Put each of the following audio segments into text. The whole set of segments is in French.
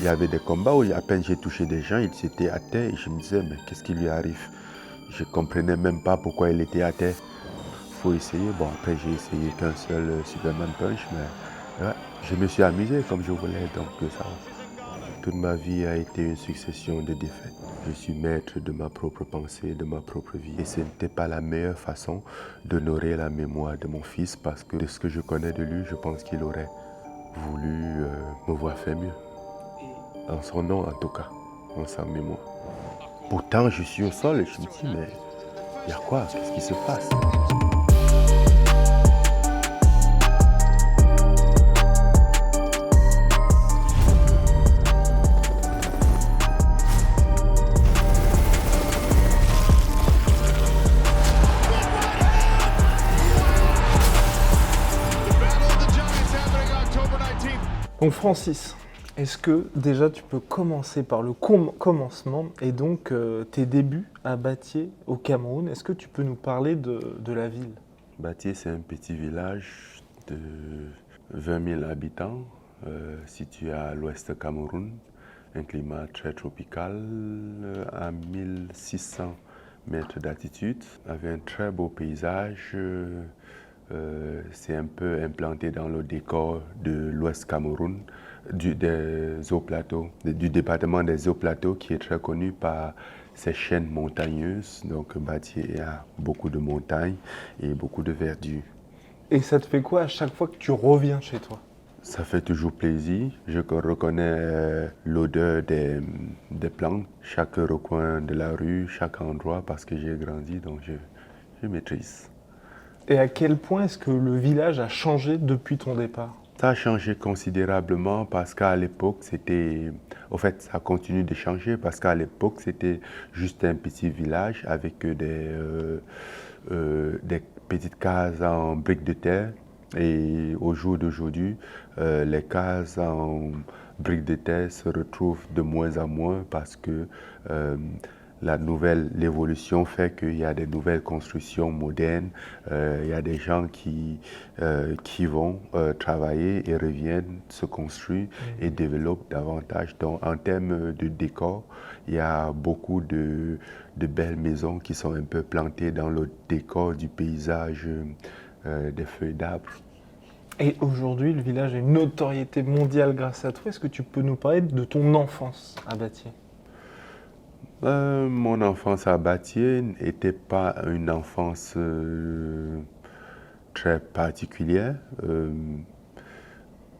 Il y avait des combats où à peine j'ai touché des gens, ils étaient à terre et je me disais, mais qu'est-ce qui lui arrive? Je ne comprenais même pas pourquoi il était à terre. Faut essayer. Bon, après, j'ai essayé qu'un seul Superman Punch, mais ouais, je me suis amusé comme je voulais, donc ça va. Toute ma vie a été une succession de défaites. Je suis maître de ma propre pensée, de ma propre vie. Et ce n'était pas la meilleure façon d'honorer la mémoire de mon fils parce que de ce que je connais de lui, je pense qu'il aurait voulu me voir faire mieux. En son nom, en tout cas, en sa mémoire. Pourtant, je suis au sol et je me dis, mais il y a quoi? Qu'est-ce qui se passe? Donc Francis, est-ce que déjà tu peux commencer par le commencement et donc tes débuts à Batié au Cameroun? Est-ce que tu peux nous parler de la ville? Batié, c'est un petit village de 20 000 habitants situé à l'ouest Cameroun. Un climat très tropical à 1600 mètres d'altitude, avec un très beau paysage. C'est un peu implanté dans le décor de l'Ouest Cameroun, des hauts plateaux, du département des hauts plateaux qui est très connu par ses chaînes montagneuses. Donc Batié a beaucoup de montagnes et beaucoup de verdure. Et ça te fait quoi à chaque fois que tu reviens chez toi? Ça fait toujours plaisir. Je reconnais l'odeur des plantes, chaque recoin de la rue, chaque endroit, parce que j'ai grandi, donc je maîtrise. Et à quel point est-ce que le village a changé depuis ton départ? Ça a changé considérablement parce qu'à l'époque, c'était... Au fait, ça continue de changer parce qu'à l'époque, c'était juste un petit village avec des petites cases en briques de terre. Et au jour d'aujourd'hui, les cases en briques de terre se retrouvent de moins en moins parce que l'évolution fait qu'il y a des nouvelles constructions modernes, il y a des gens qui vont travailler et reviennent, se construire et développent davantage. Donc en termes de décor, il y a beaucoup de belles maisons qui sont un peu plantées dans le décor du paysage des feuilles d'arbres. Et aujourd'hui, le village a une notoriété mondiale grâce à toi. Est-ce que tu peux nous parler de ton enfance à Batié? Mon enfance à Batié n'était pas une enfance très particulière,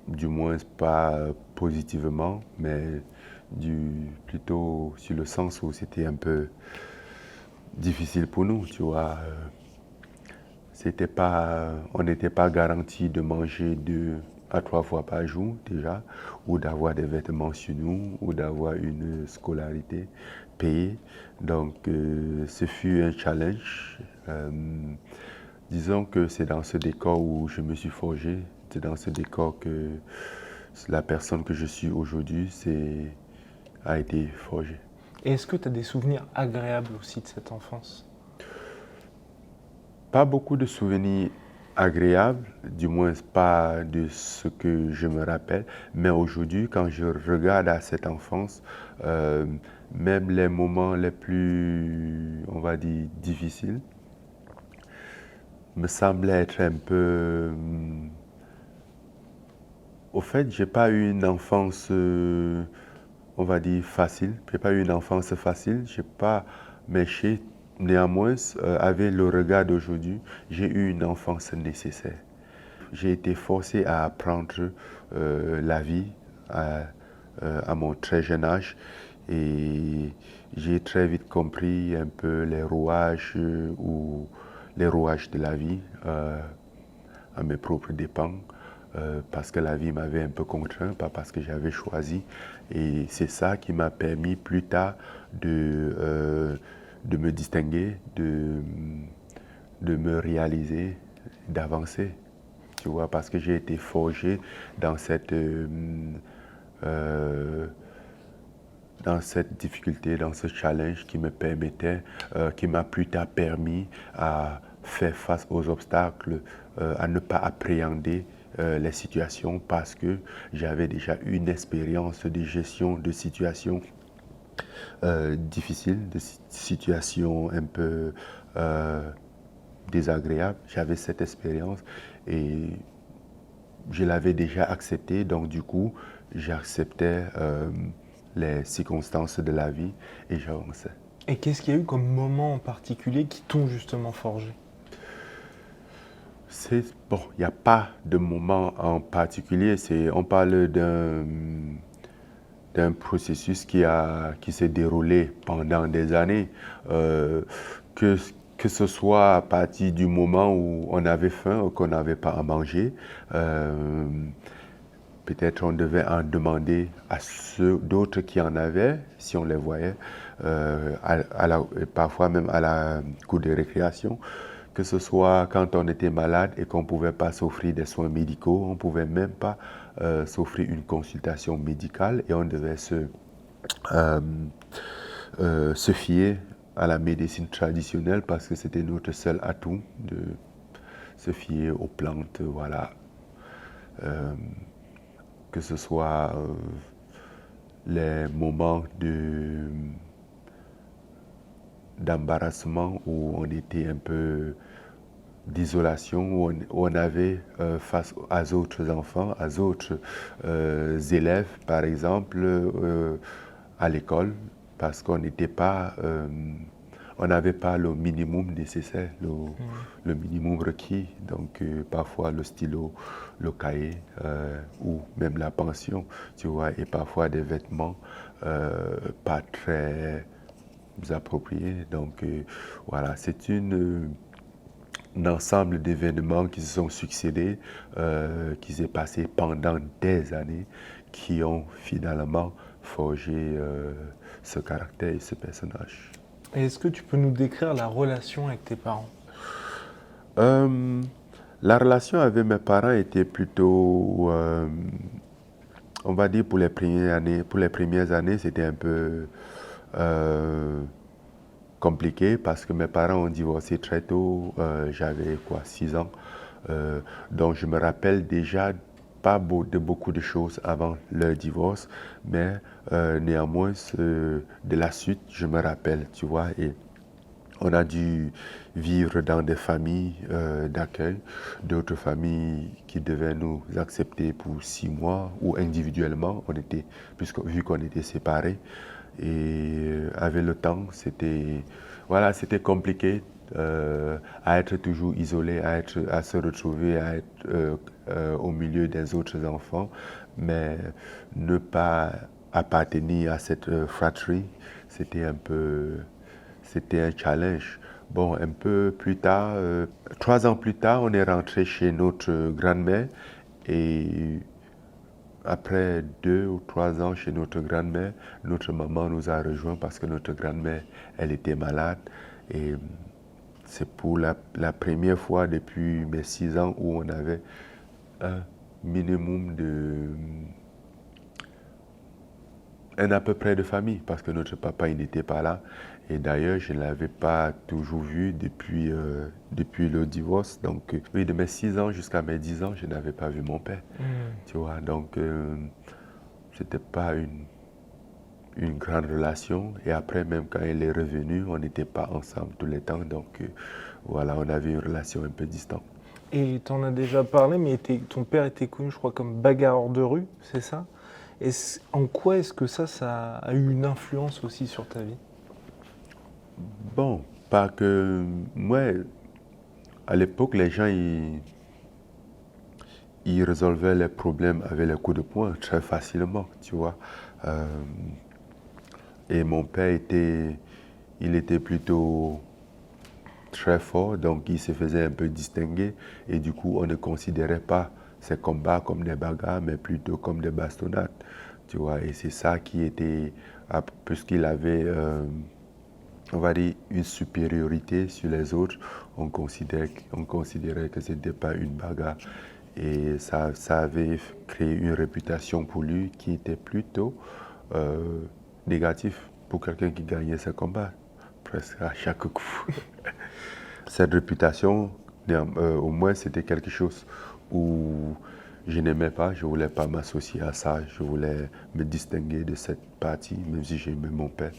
du moins pas positivement, mais plutôt sur le sens où c'était un peu difficile pour nous, tu vois. On n'était pas garanti de manger 2 à 3 fois par jour déjà, ou d'avoir des vêtements sur nous, ou d'avoir une scolarité payée. Donc ce fut un challenge. Disons que c'est dans ce décor où je me suis forgé, c'est dans ce décor que la personne que je suis aujourd'hui a été forgée. Et est-ce que tu as des souvenirs agréables aussi de cette enfance? Pas beaucoup de souvenirs agréables, du moins pas de ce que je me rappelle, mais aujourd'hui, quand je regarde à cette enfance, même les moments les plus, on va dire, difficiles, me semblent être un peu... Au fait, j'ai pas eu une enfance, on va dire, facile. J'ai pas eu une enfance facile, j'ai pas méché. Néanmoins, avec le regard d'aujourd'hui, j'ai eu une enfance nécessaire. J'ai été forcé à apprendre la vie à mon très jeune âge et j'ai très vite compris un peu les rouages ou les rouages de la vie à mes propres dépens. Parce que la vie m'avait un peu contraint, pas parce que j'avais choisi. Et c'est ça qui m'a permis plus tard de me distinguer, de me réaliser, d'avancer. Tu vois, parce que j'ai été forgé dans cette difficulté, dans ce challenge qui me permettait, qui m'a plus tard permis à faire face aux obstacles, à ne pas appréhender les situations parce que j'avais déjà une expérience de gestion de situations difficiles, de situations un peu désagréables. J'avais cette expérience et je l'avais déjà acceptée, donc du coup, j'acceptais les circonstances de la vie et j'avançais. Et qu'est-ce qu'il y a eu comme moment en particulier qui t'ont justement forgé? Bon, il n'y a pas de moment en particulier. On parle d'un processus qui s'est déroulé pendant des années. Euh, que, que ce soit à partir du moment où on avait faim ou qu'on n'avait pas à manger, peut-être on devait en demander à ceux d'autres qui en avaient, si on les voyait, parfois même à la cour de récréation, que ce soit quand on était malade et qu'on ne pouvait pas s'offrir des soins médicaux, on ne pouvait même pas s'offrir une consultation médicale et on devait euh, se fier à la médecine traditionnelle parce que c'était notre seul atout de se fier aux plantes, voilà. Euh, que ce soit les moments d'embarrassement où on était un peu d'isolation, où on avait face à d'autres enfants, à d'autres élèves, par exemple, à l'école, parce qu'on n'était pas, on n'avait pas le minimum nécessaire, le minimum requis. Donc, parfois le stylo, le cahier ou même la pension, tu vois, et parfois des vêtements pas très appropriés. Donc, voilà, c'est un ensemble d'événements qui se sont succédés, qui s'est passé pendant des années, qui ont finalement forgé ce caractère et ce personnage. Et est-ce que tu peux nous décrire la relation avec tes parents? Euh, la relation avec mes parents était plutôt, on va dire pour les premières années, c'était un peu euh, compliqué parce que mes parents ont divorcé très tôt, j'avais quoi, 6 ans. Donc je me rappelle déjà pas de beaucoup de choses avant leur divorce, mais néanmoins de la suite, je me rappelle, tu vois, et on a dû vivre dans des familles d'accueil, d'autres familles qui devaient nous accepter pour 6 mois ou individuellement, vu qu'on était séparés. Et avec le temps, voilà, c'était compliqué à être toujours isolé, à se retrouver, à être au milieu des autres enfants, mais ne pas appartenir à cette fratrie, c'était c'était un challenge. Bon, un peu plus tard, 3 ans plus tard, on est rentré chez notre grand-mère et après 2 ou 3 ans chez notre grand-mère, notre maman nous a rejoints parce que notre grand-mère, elle était malade. Et c'est pour la première fois depuis mes 6 ans où on avait un minimum un à peu près de famille parce que notre papa, il n'était pas là. Et d'ailleurs, je ne l'avais pas toujours vu depuis le divorce. Donc, oui, de mes 6 ans jusqu'à mes 10 ans, je n'avais pas vu mon père. Tu vois, donc, c'était pas une grande relation. Et après, même quand il est revenu, on n'était pas ensemble tout le temps. Donc, voilà, on avait une relation un peu distante. Et tu en as déjà parlé, mais ton père était connu, je crois, comme bagarreur de rue, c'est ça? Et en quoi est-ce que ça a eu une influence aussi sur ta vie? Bon, pas que moi, à l'époque, les gens, ils résolvaient les problèmes avec les coups de poing très facilement, tu vois. Euh, et mon père il était plutôt très fort, donc il se faisait un peu distinguer. Et du coup, on ne considérait pas ces combats comme des bagarres, mais plutôt comme des bastonnades, tu vois. Et c'est ça qui était, puisqu'il avait on va dire, une supériorité sur les autres, on considérait que ce n'était pas une bagarre. Et ça avait créé une réputation pour lui qui était plutôt négative pour quelqu'un qui gagnait ses combats, presque à chaque coup. Cette réputation, au moins, c'était quelque chose où Je n'aimais pas, je ne voulais pas m'associer à ça, je voulais me distinguer de cette partie, même si j'aimais mon père.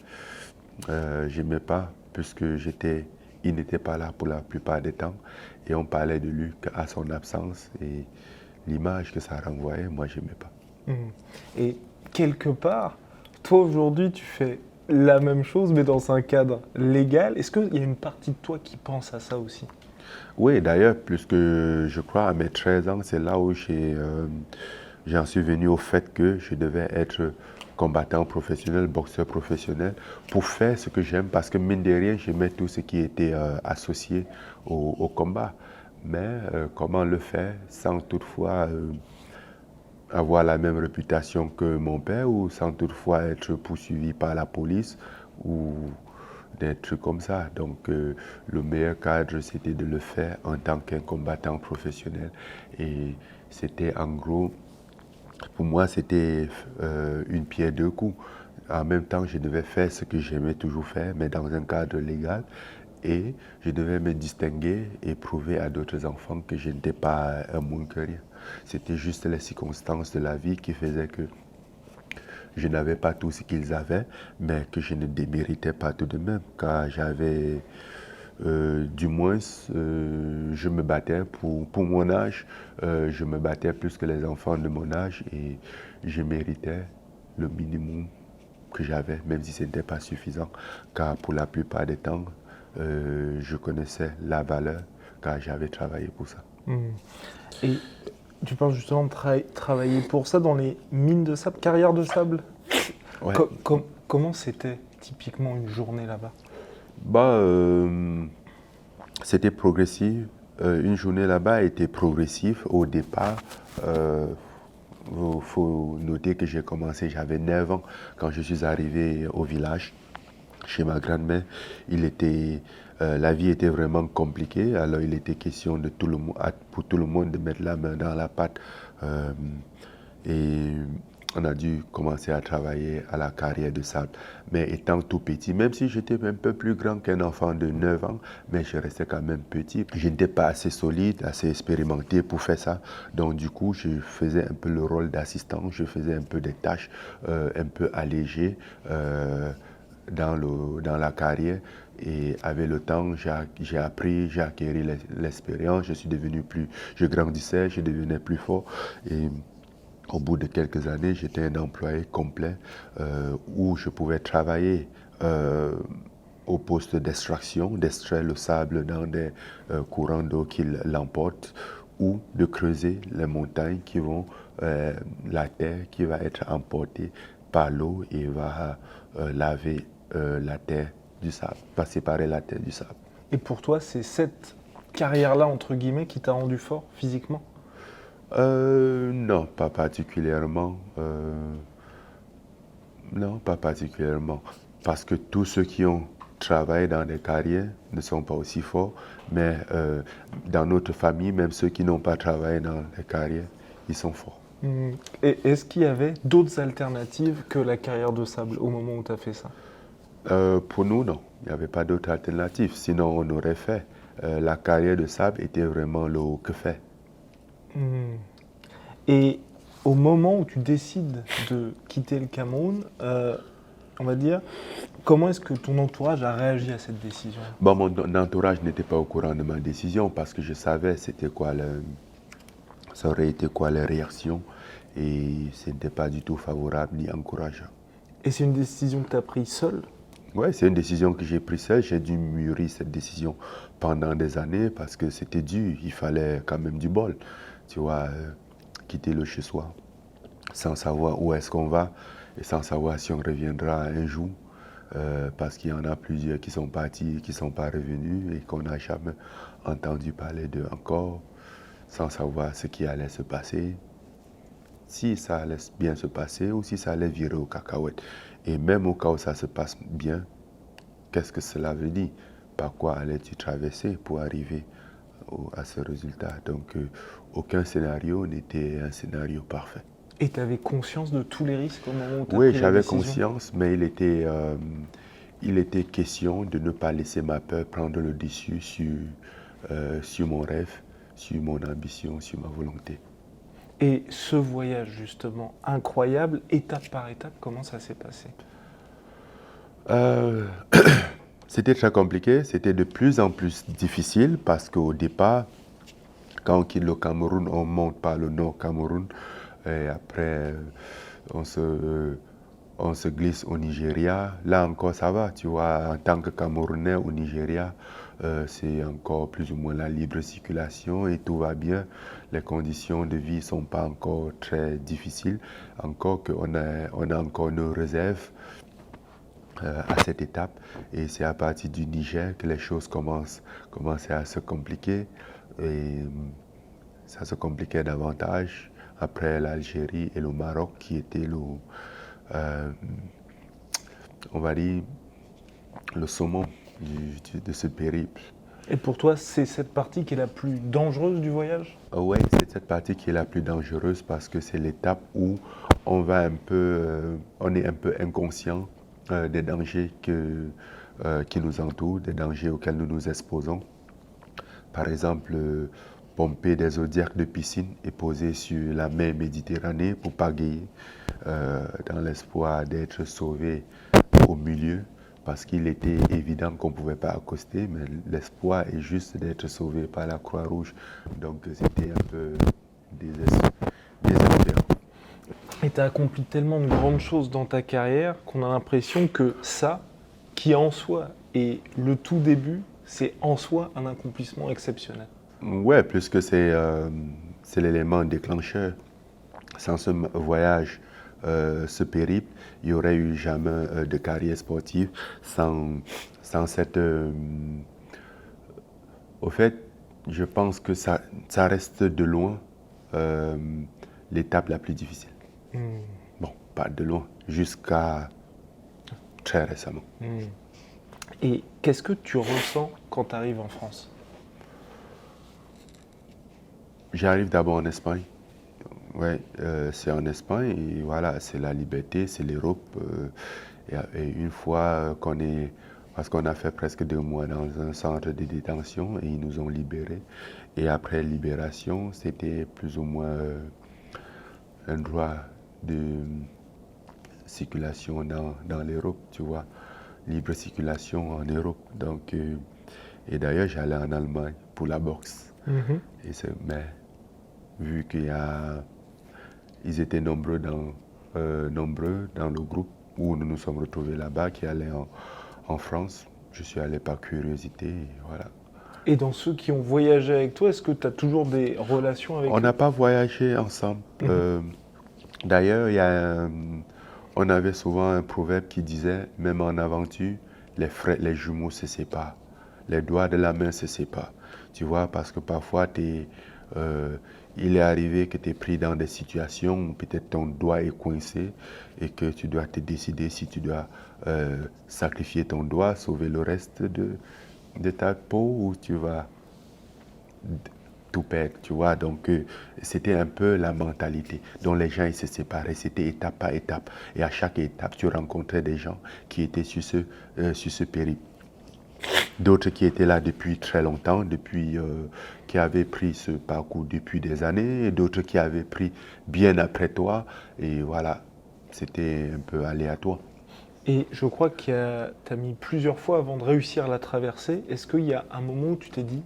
Je n'aimais pas, puisque il n'était pas là pour la plupart des temps, et on parlait de lui qu'à son absence, et l'image que ça renvoyait, moi, je n'aimais pas. Mhm. Et quelque part, toi aujourd'hui, tu fais la même chose, mais dans un cadre légal. Est-ce qu'il y a une partie de toi qui pense à ça aussi? Oui, d'ailleurs, puisque je crois à mes 13 ans, c'est là où j'en suis venu au fait que je devais être combattant professionnel, boxeur professionnel, pour faire ce que j'aime, parce que mine de rien, j'aimais tout ce qui était associé au combat. Mais comment le faire sans toutefois avoir la même réputation que mon père ou sans toutefois être poursuivi par la police ou des trucs comme ça. Donc le meilleur cadre, c'était de le faire en tant qu'un combattant professionnel. Et c'était en gros, pour moi, c'était une pierre deux coups. En même temps, je devais faire ce que j'aimais toujours faire, mais dans un cadre légal. Et je devais me distinguer et prouver à d'autres enfants que je n'étais pas un moins que rien. C'était juste les circonstances de la vie qui faisaient que je n'avais pas tout ce qu'ils avaient, mais que je ne déméritais pas tout de même, car j'avais, du moins, je me battais pour mon âge, je me battais plus que les enfants de mon âge et je méritais le minimum que j'avais, même si ce n'était pas suffisant, car pour la plupart des temps, je connaissais la valeur, car j'avais travaillé pour ça. Mhm. Et tu parles justement de travailler pour ça dans les mines de sable, carrières de sable. Ouais. Comment c'était typiquement une journée là-bas? Bah, c'était progressif. Une journée là-bas était progressive. Au départ, il faut noter que j'ai commencé, j'avais 9 ans quand je suis arrivé au village. Chez ma grand-mère, la vie était vraiment compliquée. Alors, il était question de pour tout le monde de mettre la main dans la pâte. Et on a dû commencer à travailler à la carrière de sable. Mais étant tout petit, même si j'étais un peu plus grand qu'un enfant de 9 ans, mais je restais quand même petit. Je n'étais pas assez solide, assez expérimenté pour faire ça. Donc du coup, je faisais un peu le rôle d'assistant, je faisais un peu des tâches un peu allégées dans la carrière. Et avec le temps, j'ai appris, j'ai acquis l'expérience, je grandissais, je devenais plus fort. Et au bout de quelques années, j'étais un employé complet où je pouvais travailler au poste d'extraction, d'extraire le sable dans des courants d'eau qui l'emportent ou de creuser les montagnes qui vont, la terre qui va être emportée par l'eau et va laver la terre du sable, va séparer la terre du sable. Et pour toi, c'est cette carrière-là, entre guillemets, qui t'a rendu fort physiquement? Non, pas particulièrement. Non, pas particulièrement. Parce que tous ceux qui ont travaillé dans des carrières ne sont pas aussi forts. Mais dans notre famille, même ceux qui n'ont pas travaillé dans les carrières, ils sont forts. Et est-ce qu'il y avait d'autres alternatives que la carrière de sable au moment où tu as fait ça? Pour nous, non. Il n'y avait pas d'autre alternative. Sinon, on aurait fait. La carrière de sable était vraiment le que fait. Hmm. Et au moment où tu décides de quitter le Cameroun, on va dire, comment est-ce que ton entourage a réagi à cette décision? Bon, mon entourage n'était pas au courant de ma décision parce que je savais ça aurait été quoi les réactions et ce n'était pas du tout favorable ni encourageant. Et c'est une décision que tu as prise seule? Oui, c'est une décision que j'ai prise seule. J'ai dû mûrir cette décision pendant des années parce que c'était dur. Il fallait quand même du bol, tu vois, quitter le chez-soi sans savoir où est-ce qu'on va et sans savoir si on reviendra un jour. Parce qu'il y en a plusieurs qui sont partis, qui ne sont pas revenus et qu'on n'a jamais entendu parler d'eux encore, sans savoir ce qui allait se passer, si ça allait bien se passer ou si ça allait virer aux cacahuètes. Et même au cas où ça se passe bien, qu'est-ce que cela veut dire? Par quoi allais-tu traverser pour arriver à ce résultat? Donc, aucun scénario n'était un scénario parfait. Et tu avais conscience de tous les risques au moment où tu as Oui, pris la j'avais décision? conscience, mais il était question de ne pas laisser ma peur prendre le dessus sur mon rêve, sur mon ambition, sur ma volonté. Et ce voyage justement incroyable, étape par étape, comment ça s'est passé? Euh, C'était très compliqué, c'était de plus en plus difficile parce qu'au départ, quand on quitte le Cameroun, on monte par le nord Cameroun et après on se, on se glisse au Nigeria. Là encore, ça va, tu vois, en tant que Camerounais au Nigeria, c'est encore plus ou moins la libre circulation et tout va bien. Les conditions de vie ne sont pas encore très difficiles, encore on a encore nos réserves à cette étape. Et c'est à partir du Niger que les choses commençaient à se compliquer. Et ça se compliquait davantage après l'Algérie et le Maroc qui étaient euh, on va dire, le saumon de ce périple. Et pour toi, c'est cette partie qui est la plus dangereuse du voyage? Ouais, c'est cette partie qui est la plus dangereuse parce que c'est l'étape où on est un peu inconscient des dangers qui nous entourent, des dangers auxquels nous nous exposons. Par exemple, pomper des zodiacs de piscine et poser sur la mer Méditerranée pour pagayer dans l'espoir d'être sauvé au milieu parce qu'il était évident qu'on ne pouvait pas accoster, mais l'espoir est juste d'être sauvé par la Croix-Rouge. Donc c'était un peu désespérant. Et tu as accompli tellement de grandes choses dans ta carrière qu'on a l'impression que ça, qui en soi est le tout début, c'est en soi un accomplissement exceptionnel. Ouais, plus que c'est l'élément déclencheur. Sans ce voyage, ce périple, il n'y aurait eu jamais de carrière sportive sans cette... au fait, je pense que ça reste de loin euh, l'étape la plus difficile. Hmm. Bon, pas de loin, jusqu'à très récemment. Hmm. Et qu'est-ce que tu ressens quand tu arrives en France? J'arrive d'abord en Espagne. Ouais, c'est en Espagne et voilà, c'est la liberté, c'est l'Europe. Et une fois parce qu'on a fait presque 2 mois dans un centre de détention et ils nous ont libérés. Et après libération, c'était plus ou moins un droit de circulation dans l'Europe, tu vois, libre circulation en Europe. Donc, et d'ailleurs, j'allais en Allemagne pour la boxe. Mhm. Mais vu ils étaient nombreux nombreux dans le groupe où nous nous sommes retrouvés là-bas, qui allait en France. Je suis allé par curiosité, et voilà. Et dans ceux qui ont voyagé avec toi, est-ce que tu as toujours des relations avec On eux? n'a pas voyagé ensemble. D'ailleurs, on avait souvent un proverbe qui disait, même en aventure, les jumeaux se séparent. Les doigts de la main se séparent. Tu vois, parce que parfois, il est arrivé que tu es pris dans des situations où peut-être ton doigt est coincé et que tu dois te décider si tu dois sacrifier ton doigt, sauver le reste de ta peau ou tu vas tout perdre, tu vois. Donc, c'était un peu la mentalité dont les gens ils se séparaient. C'était étape par étape. Et à chaque étape, tu rencontrais des gens qui étaient sur ce périple. D'autres qui étaient là depuis très longtemps, qui avaient pris ce parcours depuis des années, et d'autres qui avaient pris bien après toi. Et voilà, c'était un peu aléatoire. Et je crois que tu as mis plusieurs fois avant de réussir la traversée. Est-ce qu'il y a un moment où tu t'es dit,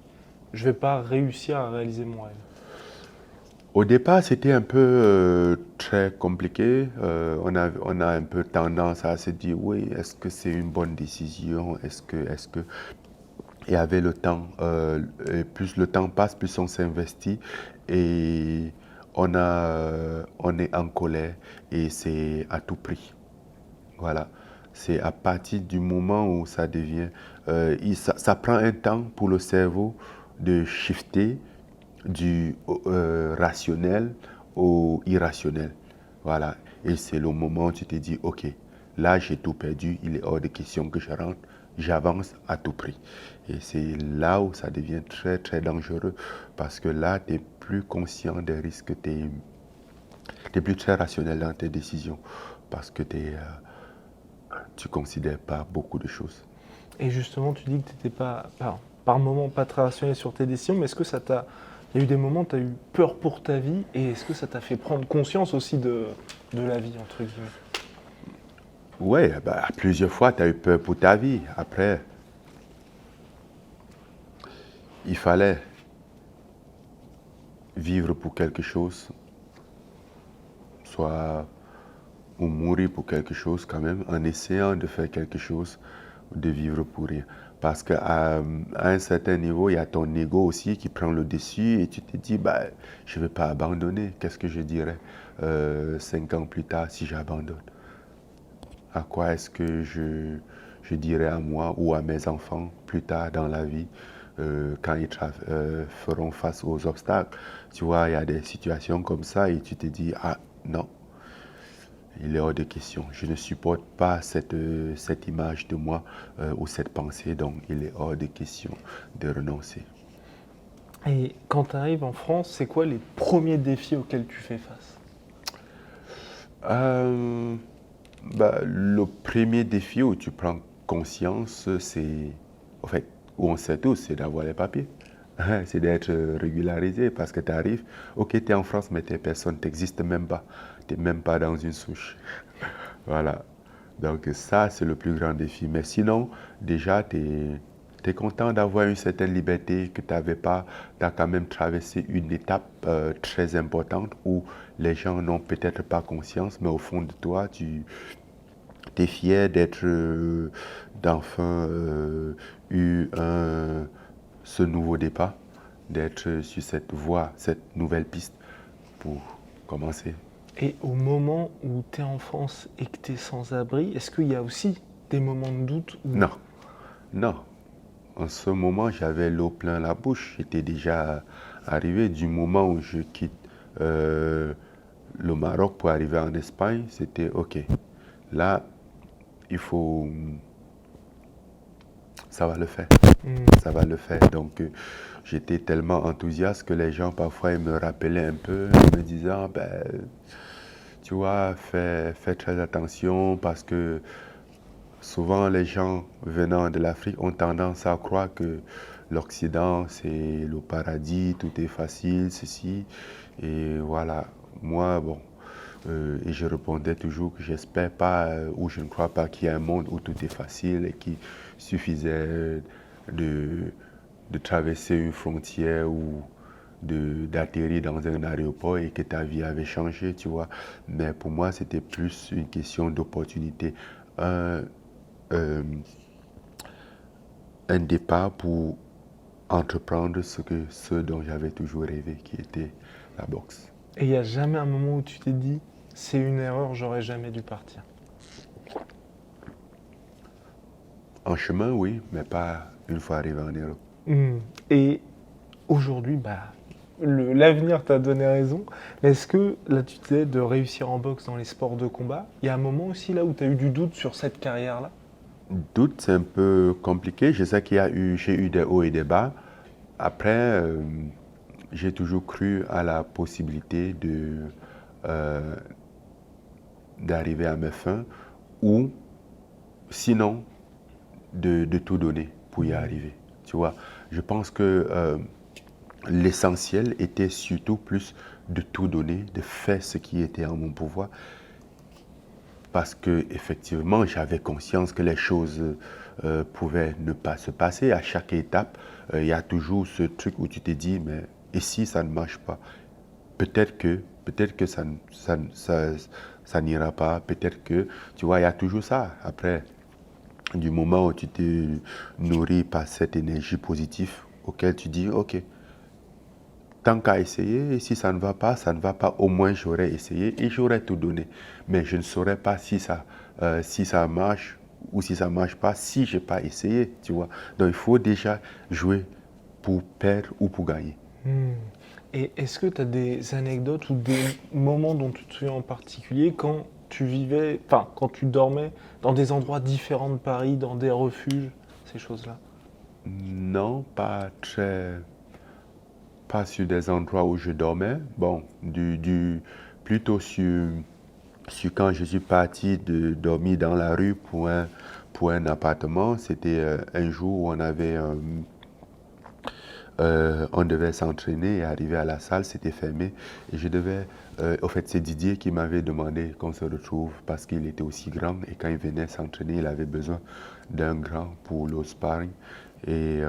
je ne vais pas réussir à réaliser mon rêve? Au départ, c'était un peu très compliqué. On a un peu tendance à se dire, oui, est-ce que c'est une bonne décision? Est-ce que... Et avec le temps, et plus le temps passe, plus on s'investit et on est en colère et c'est à tout prix. Voilà. C'est à partir du moment où ça devient... ça prend un temps pour le cerveau de shifter du rationnel au irrationnel. Voilà. Et c'est le moment où tu te dis, OK, là j'ai tout perdu, il est hors de question que je rentre, j'avance à tout prix. Et c'est là où ça devient très très dangereux parce que là, tu n'es plus conscient des risques, tu n'es plus très rationnel dans tes décisions parce que tu ne considères pas beaucoup de choses. Et justement, tu dis que tu n'étais pas, par moment, pas très rationnel sur tes décisions, mais est-ce que ça t'a Il y a eu des moments où tu as eu peur pour ta vie, et est-ce que ça t'a fait prendre conscience aussi de la vie, entre guillemets? Ouais, bah, plusieurs fois, tu as eu peur pour ta vie. Après, il fallait vivre pour quelque chose, soit ou mourir pour quelque chose quand même, en essayant de faire quelque chose, de vivre pour rien. Parce qu'à un certain niveau, il y a ton ego aussi qui prend le dessus et tu te dis, bah, je ne vais pas abandonner. Qu'est-ce que je dirais 5 ans plus tard si j'abandonne? À quoi est-ce que je dirais à moi ou à mes enfants plus tard dans la vie quand ils feront face aux obstacles? Tu vois, il y a des situations comme ça et tu te dis, ah non, il est hors de question. Je ne supporte pas cette image de moi ou cette pensée, donc il est hors de question de renoncer. Et quand tu arrives en France, c'est quoi les premiers défis auxquels tu fais face? Euh, Bah, le premier défi où tu prends conscience, c'est, en fait, où on sait tous, c'est d'avoir les papiers. C'est d'être régularisé parce que tu arrives, ok, tu es en France, mais tes personnes n'existent même pas. Tu n'es même pas dans une souche. Voilà. Donc ça, c'est le plus grand défi. Mais sinon, déjà, tu es content d'avoir une certaine liberté que tu n'avais pas. Tu as quand même traversé une étape très importante où les gens n'ont peut-être pas conscience, mais au fond de toi, tu es fier d'être, d'enfin eu ce nouveau départ, d'être sur cette voie, cette nouvelle piste pour commencer. Et au moment où tu es en France et que tu es sans abri, est-ce qu'il y a aussi des moments de doute où... Non, non. En ce moment, j'avais l'eau plein la bouche. J'étais déjà arrivé du moment où je quitte le Maroc pour arriver en Espagne. C'était OK. Là, il faut... Ça va le faire. Ça va le faire. Donc, j'étais tellement enthousiaste que les gens, parfois, ils me rappelaient un peu en me disant, ben, tu vois, fais très attention parce que souvent, les gens venant de l'Afrique ont tendance à croire que l'Occident, c'est le paradis, tout est facile, ceci. Et voilà, moi, bon, et je répondais toujours que j'espère pas, ou je ne crois pas qu'il y ait un monde où tout est facile et qu'il suffisait de traverser une frontière ou d'atterrir dans un aéroport et que ta vie avait changé, tu vois. Mais pour moi, c'était plus une question d'opportunité. Un, euh, un départ pour entreprendre ce dont j'avais toujours rêvé, qui était la boxe. Et il n'y a jamais un moment où tu t'es dit, c'est une erreur, j'aurais jamais dû partir? En chemin, oui, mais pas une fois arrivé en Europe. Et aujourd'hui, bah, l'avenir t'a donné raison. Mais est-ce que, là, tu disais de réussir en boxe dans les sports de combat, il y a un moment aussi là où tu as eu du doute sur cette carrière-là? Doute, c'est un peu compliqué. Je sais j'ai eu des hauts et des bas. Après, j'ai toujours cru à la possibilité euh, d'arriver à mes fins ou sinon de tout donner pour y arriver. Tu vois, je pense que l'essentiel était surtout plus de tout donner, de faire ce qui était en mon pouvoir. Parce que effectivement, j'avais conscience que les choses pouvaient ne pas se passer. À chaque étape, il y a toujours ce truc où tu te dis, mais et si ça ne marche pas? Peut-être que ça n'ira pas. Peut-être que, tu vois, il y a toujours ça. Après, du moment où tu te nourris par cette énergie positive auquel tu dis, OK, tant qu'à essayer, et si ça ne va pas, ça ne va pas, au moins j'aurais essayé et j'aurais tout donné. Mais je ne saurais pas si ça marche ou si ça ne marche pas, si je n'ai pas essayé, tu vois. Donc il faut déjà jouer pour perdre ou pour gagner. Et est-ce que tu as des anecdotes ou des moments dont tu te souviens en particulier quand tu vivais, enfin, quand tu dormais dans des endroits différents de Paris, dans des refuges, ces choses-là? Non, pas sur des endroits où je dormais. Bon, plutôt sur quand je suis parti de dormir dans la rue pour un appartement. C'était un jour où on avait On devait s'entraîner et arriver à la salle, c'était fermé. Et je devais, au fait, c'est Didier qui m'avait demandé qu'on se retrouve parce qu'il était aussi grand. Et quand il venait s'entraîner, il avait besoin d'un grand pour le sparring. Et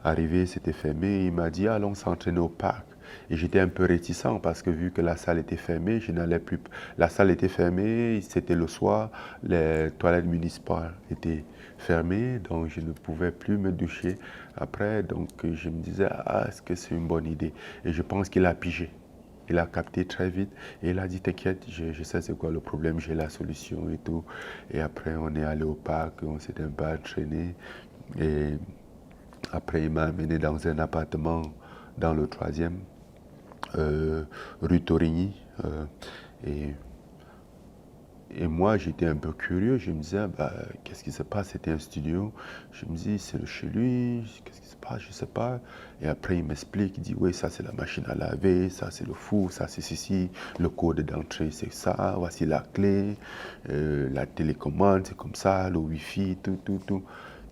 arrivé, c'était fermé. Il m'a dit, allons s'entraîner au parc. Et j'étais un peu réticent parce que vu que la salle était fermée, je n'allais plus. La salle était fermée, c'était le soir, les toilettes municipales étaient fermées, donc je ne pouvais plus me doucher après. Donc je me disais, ah, est-ce que c'est une bonne idée? Et je pense qu'il a pigé. Il a capté très vite et il a dit, t'inquiète, je sais c'est quoi le problème, j'ai la solution et tout. Et après, on est allé au parc, on s'est un peu entraîné. Et après, il m'a amené dans un appartement dans le 3e, rue Torigny. Et, et moi, j'étais un peu curieux. Je me disais, bah, qu'est-ce qui se passe? C'était un studio. Je me dis, c'est chez lui. Qu'est-ce qui se passe? Je ne sais pas. Et après, il m'explique. Il dit, oui, ça, c'est la machine à laver. Ça, c'est le four. Ça, c'est ceci. Le code d'entrée, c'est ça. Voici la clé. La télécommande, c'est comme ça. Le Wi-Fi, tout, tout, tout.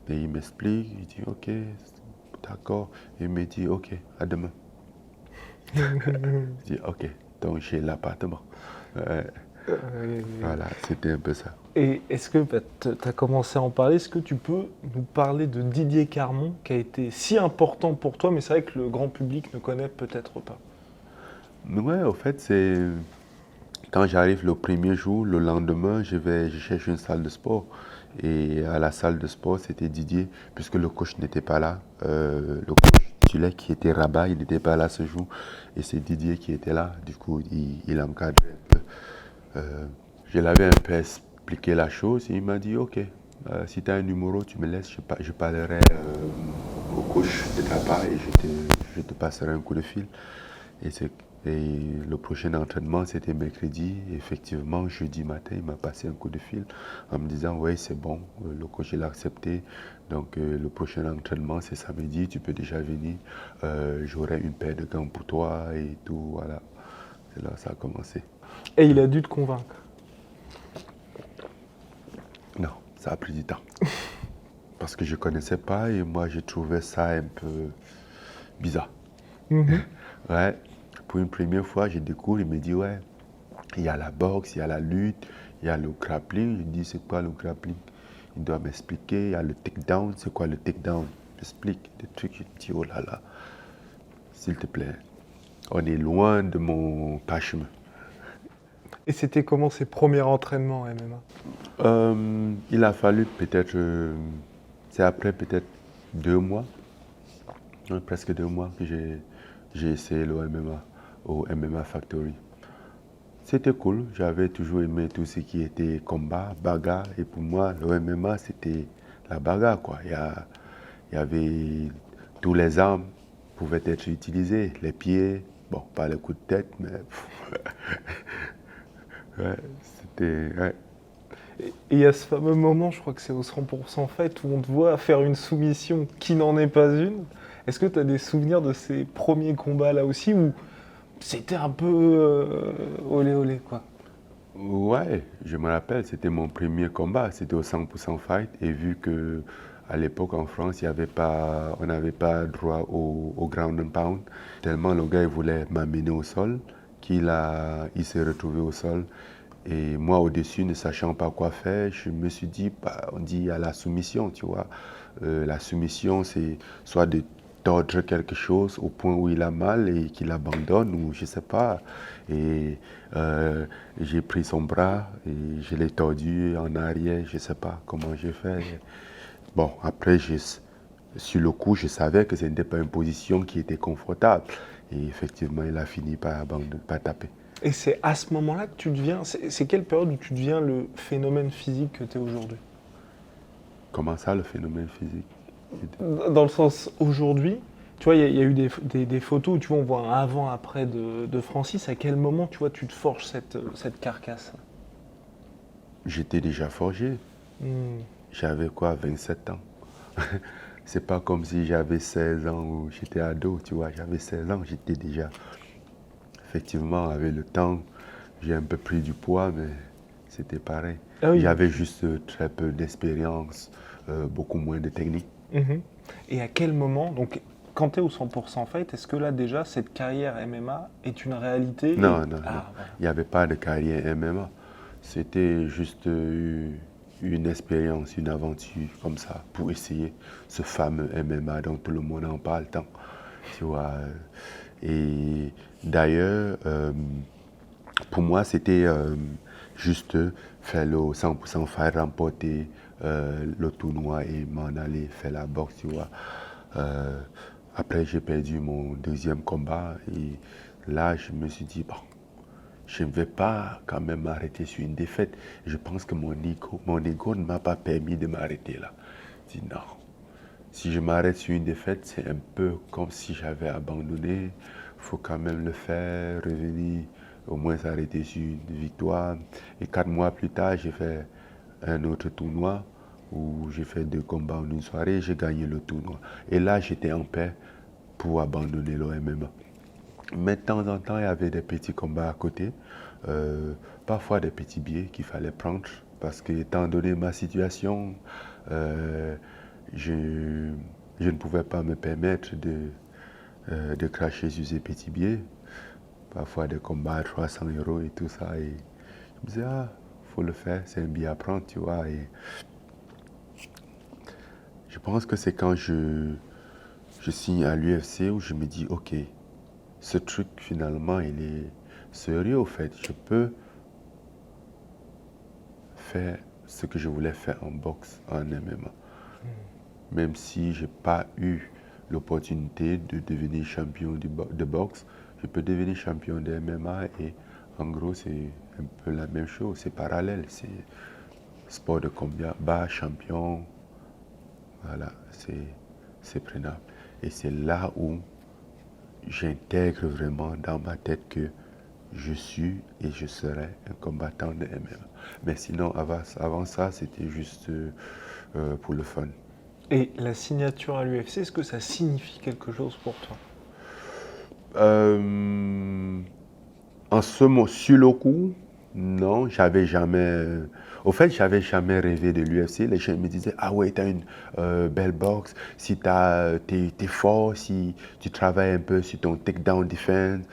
Et il m'explique. Il dit, OK, d'accord. Il me dit, OK, à demain. Je dis, OK, donc j'ai l'appartement. Voilà, c'était un peu ça. Et est-ce que tu as commencé à en parler? Est-ce que tu peux nous parler de Didier Carmon qui a été si important pour toi, mais c'est vrai que le grand public ne connaît peut-être pas? Ouais, au fait, c'est quand j'arrive le premier jour, le lendemain, je cherche une salle de sport. Et à la salle de sport, c'était Didier, puisque le coach n'était pas là. Le coach Tulek qui était Rabat, il n'était pas là ce jour. Et c'est Didier qui était là. Du coup, il encadrait un peu. Je l'avais un peu expliqué la chose et il m'a dit, OK, si tu as un numéro, tu me laisses, je parlerai au coach de ta part et je te passerai un coup de fil. Et le prochain entraînement, c'était mercredi. Et effectivement, jeudi matin, il m'a passé un coup de fil en me disant, oui, c'est bon, le coach l'a accepté. Donc, le prochain entraînement, c'est samedi, tu peux déjà venir. J'aurai une paire de gants pour toi et tout, voilà. C'est là que ça a commencé. Et il a dû te convaincre? Non, ça a pris du temps. Parce que je ne connaissais pas et moi, je trouvais ça un peu bizarre. Ouais, pour une première fois, je découvre, il me dit, ouais, il y a la boxe, il y a la lutte, il y a le grappling. Je dis, c'est quoi le grappling? Il doit m'expliquer. Il y a le takedown, c'est quoi le takedown? J'explique des trucs, je dis, oh là là, s'il te plaît, on est loin de mon parchemin. Et c'était comment ses premiers entraînements MMA? Il a fallu peut-être, c'est après peut-être 2 mois, presque 2 mois que j'ai essayé le MMA au MMA Factory. C'était cool, j'avais toujours aimé tout ce qui était combat, bagarre, et pour moi, le MMA, c'était la bagarre, quoi. Il y avait tous les armes pouvaient être utilisées, les pieds, bon, pas les coups de tête, mais ouais, c'était, ouais. Et il y a ce fameux moment, je crois que c'est au 100% Fight, où on te voit faire une soumission qui n'en est pas une. Est-ce que tu as des souvenirs de ces premiers combats là aussi, où c'était un peu olé olé, quoi? Ouais, je me rappelle, c'était mon premier combat, c'était au 100% Fight, et vu que à l'époque en France, on n'avait pas droit au ground and pound, tellement le gars il voulait m'amener au sol, il s'est retrouvé au sol. Et moi, au-dessus, ne sachant pas quoi faire, je me suis dit, bah, on dit à la soumission, tu vois. La soumission, c'est soit de tordre quelque chose au point où il a mal et qu'il abandonne, ou je sais pas. Et j'ai pris son bras et je l'ai tordu en arrière, je sais pas comment j'ai fait. Bon, après, sur le coup, je savais que ce n'était pas une position qui était confortable. Et effectivement, il a fini par abandonner, par taper. Et c'est à ce moment-là que tu deviens. C'est quelle période où tu deviens le phénomène physique que tu es aujourd'hui? Comment ça, le phénomène physique? Dans le sens, aujourd'hui, tu vois, il y a eu des photos où tu vois, on voit un avant-après de Francis. À quel moment, tu vois, tu te forges cette carcasse? J'étais déjà forgé. Hmm. J'avais quoi, 27 ans. C'est pas comme si j'avais 16 ans ou j'étais ado, tu vois. J'avais 16 ans, j'étais déjà. Effectivement, avec le temps, j'ai un peu pris du poids, mais c'était pareil. Ah oui. J'avais juste très peu d'expérience, beaucoup moins de technique. Mhm. Et à quel moment, donc quand tu es au 100% fight, est-ce que là déjà cette carrière MMA est une réalité? Non, non, non. Voilà. Il n'y avait pas de carrière MMA. C'était juste une expérience, une aventure comme ça pour essayer ce fameux MMA dont tout le monde en parle tant. Tu vois. Et d'ailleurs, pour moi, c'était juste faire le 100% fight, remporter le tournoi et m'en aller faire la boxe, tu vois. Après, j'ai perdu mon deuxième combat et là, je me suis dit, bon, je ne vais pas quand même m'arrêter sur une défaite. Je pense que mon ego ne m'a pas permis de m'arrêter là. Je dis non. Si je m'arrête sur une défaite, c'est un peu comme si j'avais abandonné. Il faut quand même le faire, revenir, au moins s'arrêter sur une victoire. Et 4 mois plus tard, j'ai fait un autre tournoi où j'ai fait 2 combats en une soirée et j'ai gagné le tournoi. Et là, j'étais en paix pour abandonner le MMA. Mais de temps en temps, il y avait des petits combats à côté, parfois des petits billets qu'il fallait prendre, parce que, étant donné ma situation, je, je ne pouvais pas me permettre de cracher sur ces petits billets. Parfois des combats à 300 € et tout ça. Et je me disais, ah, faut le faire, c'est un billet à prendre, tu vois. Et je pense que c'est quand je signe à l'UFC où je me dis, ok, ce truc finalement il est sérieux au fait. Je peux faire ce que je voulais faire en boxe, en MMA. Même si je n'ai pas eu l'opportunité de devenir champion de boxe, je peux devenir champion de MMA et en gros c'est un peu la même chose, c'est parallèle, c'est sport de combat, champion, voilà, c'est prenable. Et c'est là où j'intègre vraiment dans ma tête que je suis et je serai un combattant de MMA. Mais sinon, avant ça, c'était juste pour le fun. Et la signature à l'UFC, est-ce que ça signifie quelque chose pour toi? En ce moment, sur le coup, non, j'avais jamais. Au fait, j'avais jamais rêvé de l'UFC. Les gens me disaient, ah ouais, tu as une belle boxe. Si t'es fort, si tu travailles un peu sur ton takedown defense,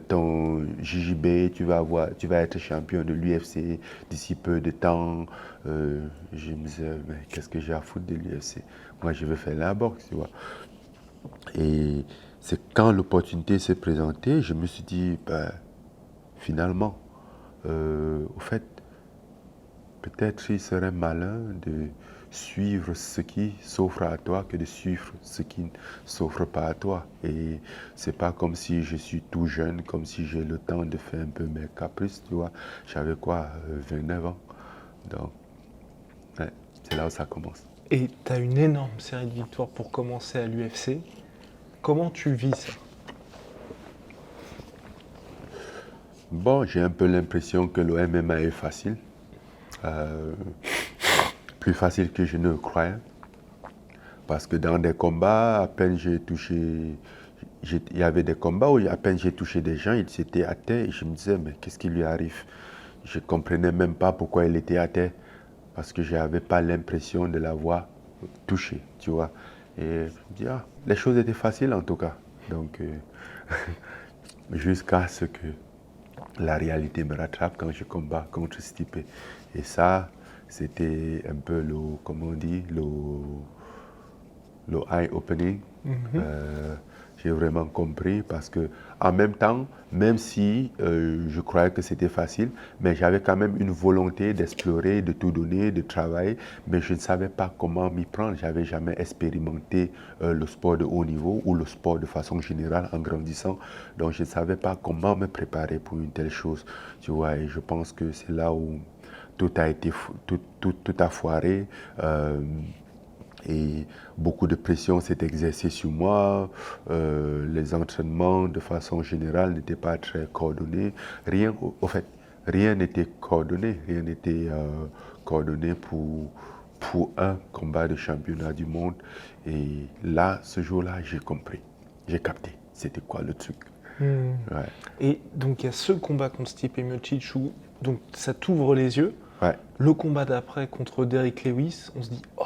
ton JJB, tu vas être champion de l'UFC d'ici peu de temps. Je me disais, mais qu'est-ce que j'ai à foutre de l'UFC? Moi, je veux faire la boxe, tu vois. Et c'est quand l'opportunité s'est présentée, je me suis dit, ben, finalement, au fait, peut-être il serait malin de suivre ce qui s'offre à toi que de suivre ce qui ne s'offre pas à toi. Et c'est pas comme si je suis tout jeune, comme si j'ai le temps de faire un peu mes caprices, tu vois. J'avais quoi, 29 ans. Donc, ouais, c'est là où ça commence. Et tu as une énorme série de victoires pour commencer à l'UFC. Comment tu vis ça? Bon, j'ai un peu l'impression que le MMA est facile. Plus facile que je ne le croyais. Parce que dans des combats, à peine j'ai touché. Il y avait des combats où à peine j'ai touché des gens, ils étaient à terre et je me disais, mais qu'est-ce qui lui arrive? Je ne comprenais même pas pourquoi il était à terre. Parce que je n'avais pas l'impression de l'avoir touché, tu vois. Et je me dis, ah, les choses étaient faciles en tout cas. Donc, jusqu'à ce que la réalité me rattrape quand je combats contre Stipe. Et ça, c'était un peu comment on dit, le eye-opening. J'ai vraiment compris parce que en même temps, même si je croyais que c'était facile, mais j'avais quand même une volonté d'explorer, de tout donner, de travailler, mais je ne savais pas comment m'y prendre. J'avais jamais expérimenté le sport de haut niveau ou le sport de façon générale en grandissant, donc je ne savais pas comment me préparer pour une telle chose. Tu vois, et je pense que c'est là où tout a été tout a foiré. Et beaucoup de pression s'est exercée sur moi. Les entraînements, de façon générale, n'étaient pas très coordonnés. Rien, au fait, rien n'était coordonné. Rien n'était coordonné pour un combat de championnat du monde. Et là, ce jour-là, j'ai compris. J'ai capté. C'était quoi le truc? Ouais. Et donc il y a ce combat contre Stipe Miocic où donc, ça t'ouvre les yeux. Ouais. Le combat d'après contre Derrick Lewis, on se dit, oh,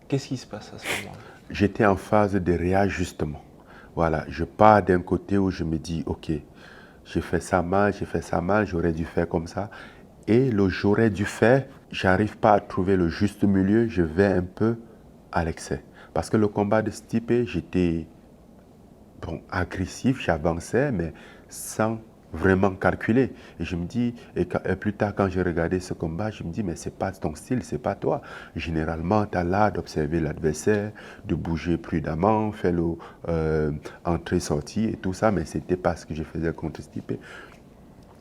qu'est-ce qui se passe à ce moment-là? J'étais en phase de réajustement. Voilà, je pars d'un côté où je me dis, ok, j'ai fait ça mal, j'aurais dû faire comme ça. Et le j'aurais dû faire, j'arrive pas à trouver le juste milieu, je vais un peu à l'excès. Parce que le combat de Stipe, j'étais bon, agressif, j'avançais, mais sans vraiment calculer. Et je me dis, et plus tard, quand j'ai regardé ce combat, je me dis, mais c'est pas ton style, c'est pas toi. Généralement, tu as l'art d'observer l'adversaire, de bouger prudemment, faire le entrée-sortie et tout ça, mais c'était pas ce que je faisais contre Stipe.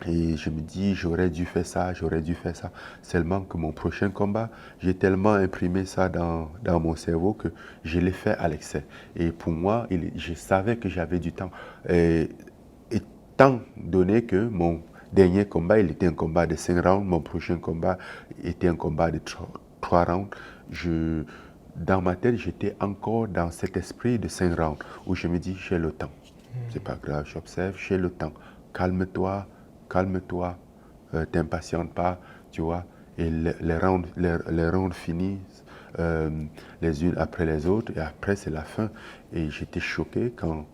Et je me dis, j'aurais dû faire ça, j'aurais dû faire ça. Seulement que mon prochain combat, j'ai tellement imprimé ça dans mon cerveau que je l'ai fait à l'excès. Et pour moi, je savais que j'avais du temps. Et, étant donné que mon dernier combat, il était un combat de 5 rounds, mon prochain combat était un combat de 3 rounds, dans ma tête, j'étais encore dans cet esprit de 5 rounds où je me dis, j'ai le temps. C'est pas grave, j'observe, j'ai le temps. Calme-toi, calme-toi, t'impatiente pas, tu vois. Et les rounds finissent les unes après les autres, et après c'est la fin. Et j'étais choqué quand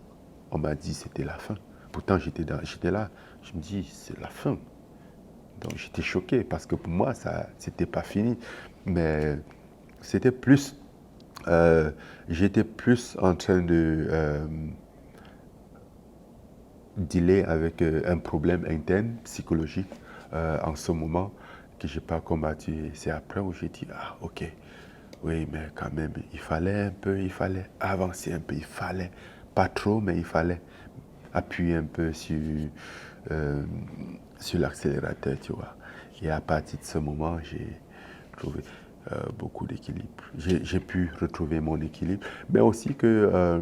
on m'a dit c'était la fin. Pourtant j'étais là, je me dis c'est la fin. Donc j'étais choqué parce que pour moi ça c'était pas fini, mais c'était plus, j'étais plus en train de dealer avec un problème interne, psychologique, en ce moment, que je n'ai pas combattu. C'est après où j'ai dit, ah ok, oui, mais quand même, il fallait avancer un peu, il fallait, pas trop, mais il fallait appuyer un peu euh, sur l'accélérateur, tu vois. Et à partir de ce moment, j'ai trouvé beaucoup d'équilibre. J'ai pu retrouver mon équilibre, mais aussi que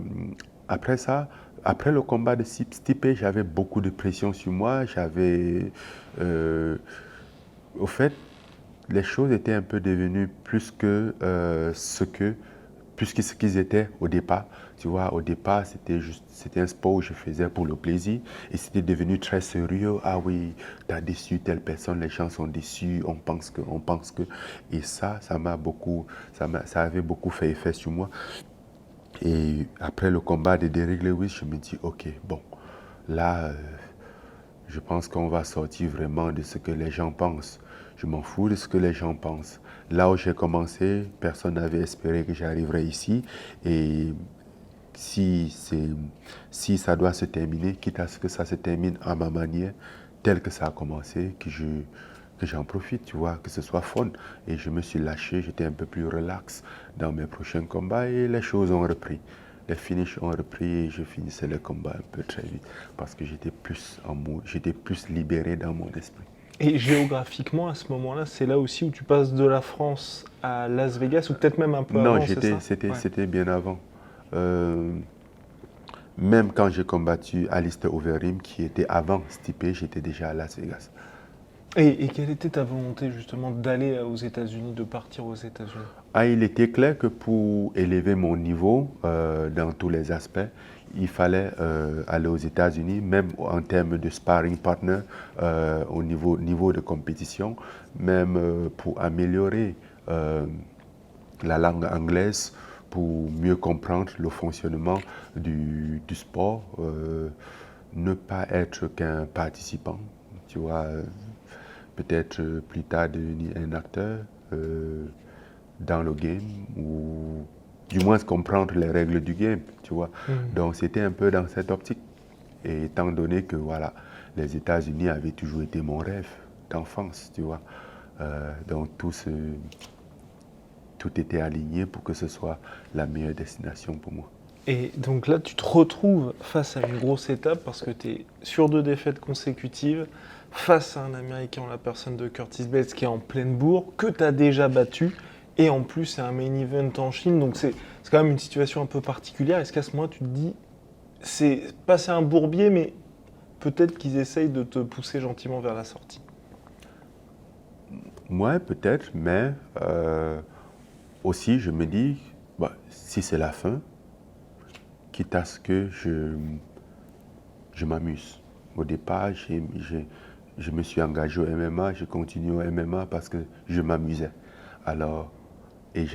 après ça, après le combat de Stipe, j'avais beaucoup de pression sur moi. Au fait, les choses étaient un peu devenues plus que ce qu'ils étaient au départ. Tu vois, au départ, c'était un sport où je faisais pour le plaisir et c'était devenu très sérieux. Ah oui, tu as déçu telle personne, les gens sont déçus, on pense que. Et ça avait beaucoup fait effet sur moi. Et après le combat de Derrick Lewis, je me dis, ok, bon, là, je pense qu'on va sortir vraiment de ce que les gens pensent. Je m'en fous de ce que les gens pensent. Là où j'ai commencé, personne n'avait espéré que j'arriverais ici. Et si, si ça doit se terminer, quitte à ce que ça se termine à ma manière, tel que ça a commencé, que j'en profite, tu vois, que ce soit fun. Et je me suis lâché, j'étais un peu plus relax dans mes prochains combats et les choses ont repris. Les finishes ont repris et je finissais le combat un peu très vite parce que j'étais plus en mood, j'étais plus libéré dans mon esprit. Et géographiquement, à ce moment-là, c'est là aussi où tu passes de la France à Las Vegas, ou peut-être même un peu Non, avant, c'est ça? Ouais. c'était bien avant. Euh, Même quand j'ai combattu Alistair Overeem, qui était avant Stipe, j'étais déjà à Las Vegas. Et quelle était ta volonté justement d'aller aux États-Unis, de partir aux États-Unis? Ah, il était clair que pour élever mon niveau dans tous les aspects, il fallait aller aux États-Unis, même en termes de sparring partner, au niveau de compétition, même pour améliorer la langue anglaise, pour mieux comprendre le fonctionnement du sport, ne pas être qu'un participant, tu vois, peut-être plus tard devenir un acteur. Dans le game ou du moins comprendre les règles du game, tu vois. Donc c'était un peu dans cette optique. Et étant donné que voilà, les États-Unis avaient toujours été mon rêve d'enfance, tu vois. Donc tout était aligné pour que ce soit la meilleure destination pour moi. Et donc là, tu te retrouves face à une grosse étape parce que tu es sur 2 défaites consécutives, face à un Américain en la personne de Curtis Blades qui est en pleine bourre, que tu as déjà battu, et en plus c'est un main event en Chine, donc c'est quand même une situation un peu particulière. Est-ce qu'à ce moment tu te dis, c'est passer un bourbier, mais peut-être qu'ils essayent de te pousser gentiment vers la sortie? Moi, peut-être, mais aussi je me dis, bah, si c'est la fin, quitte à ce que je m'amuse. Au départ, je me suis engagé au MMA, je continue au MMA parce que je m'amusais. Alors, Et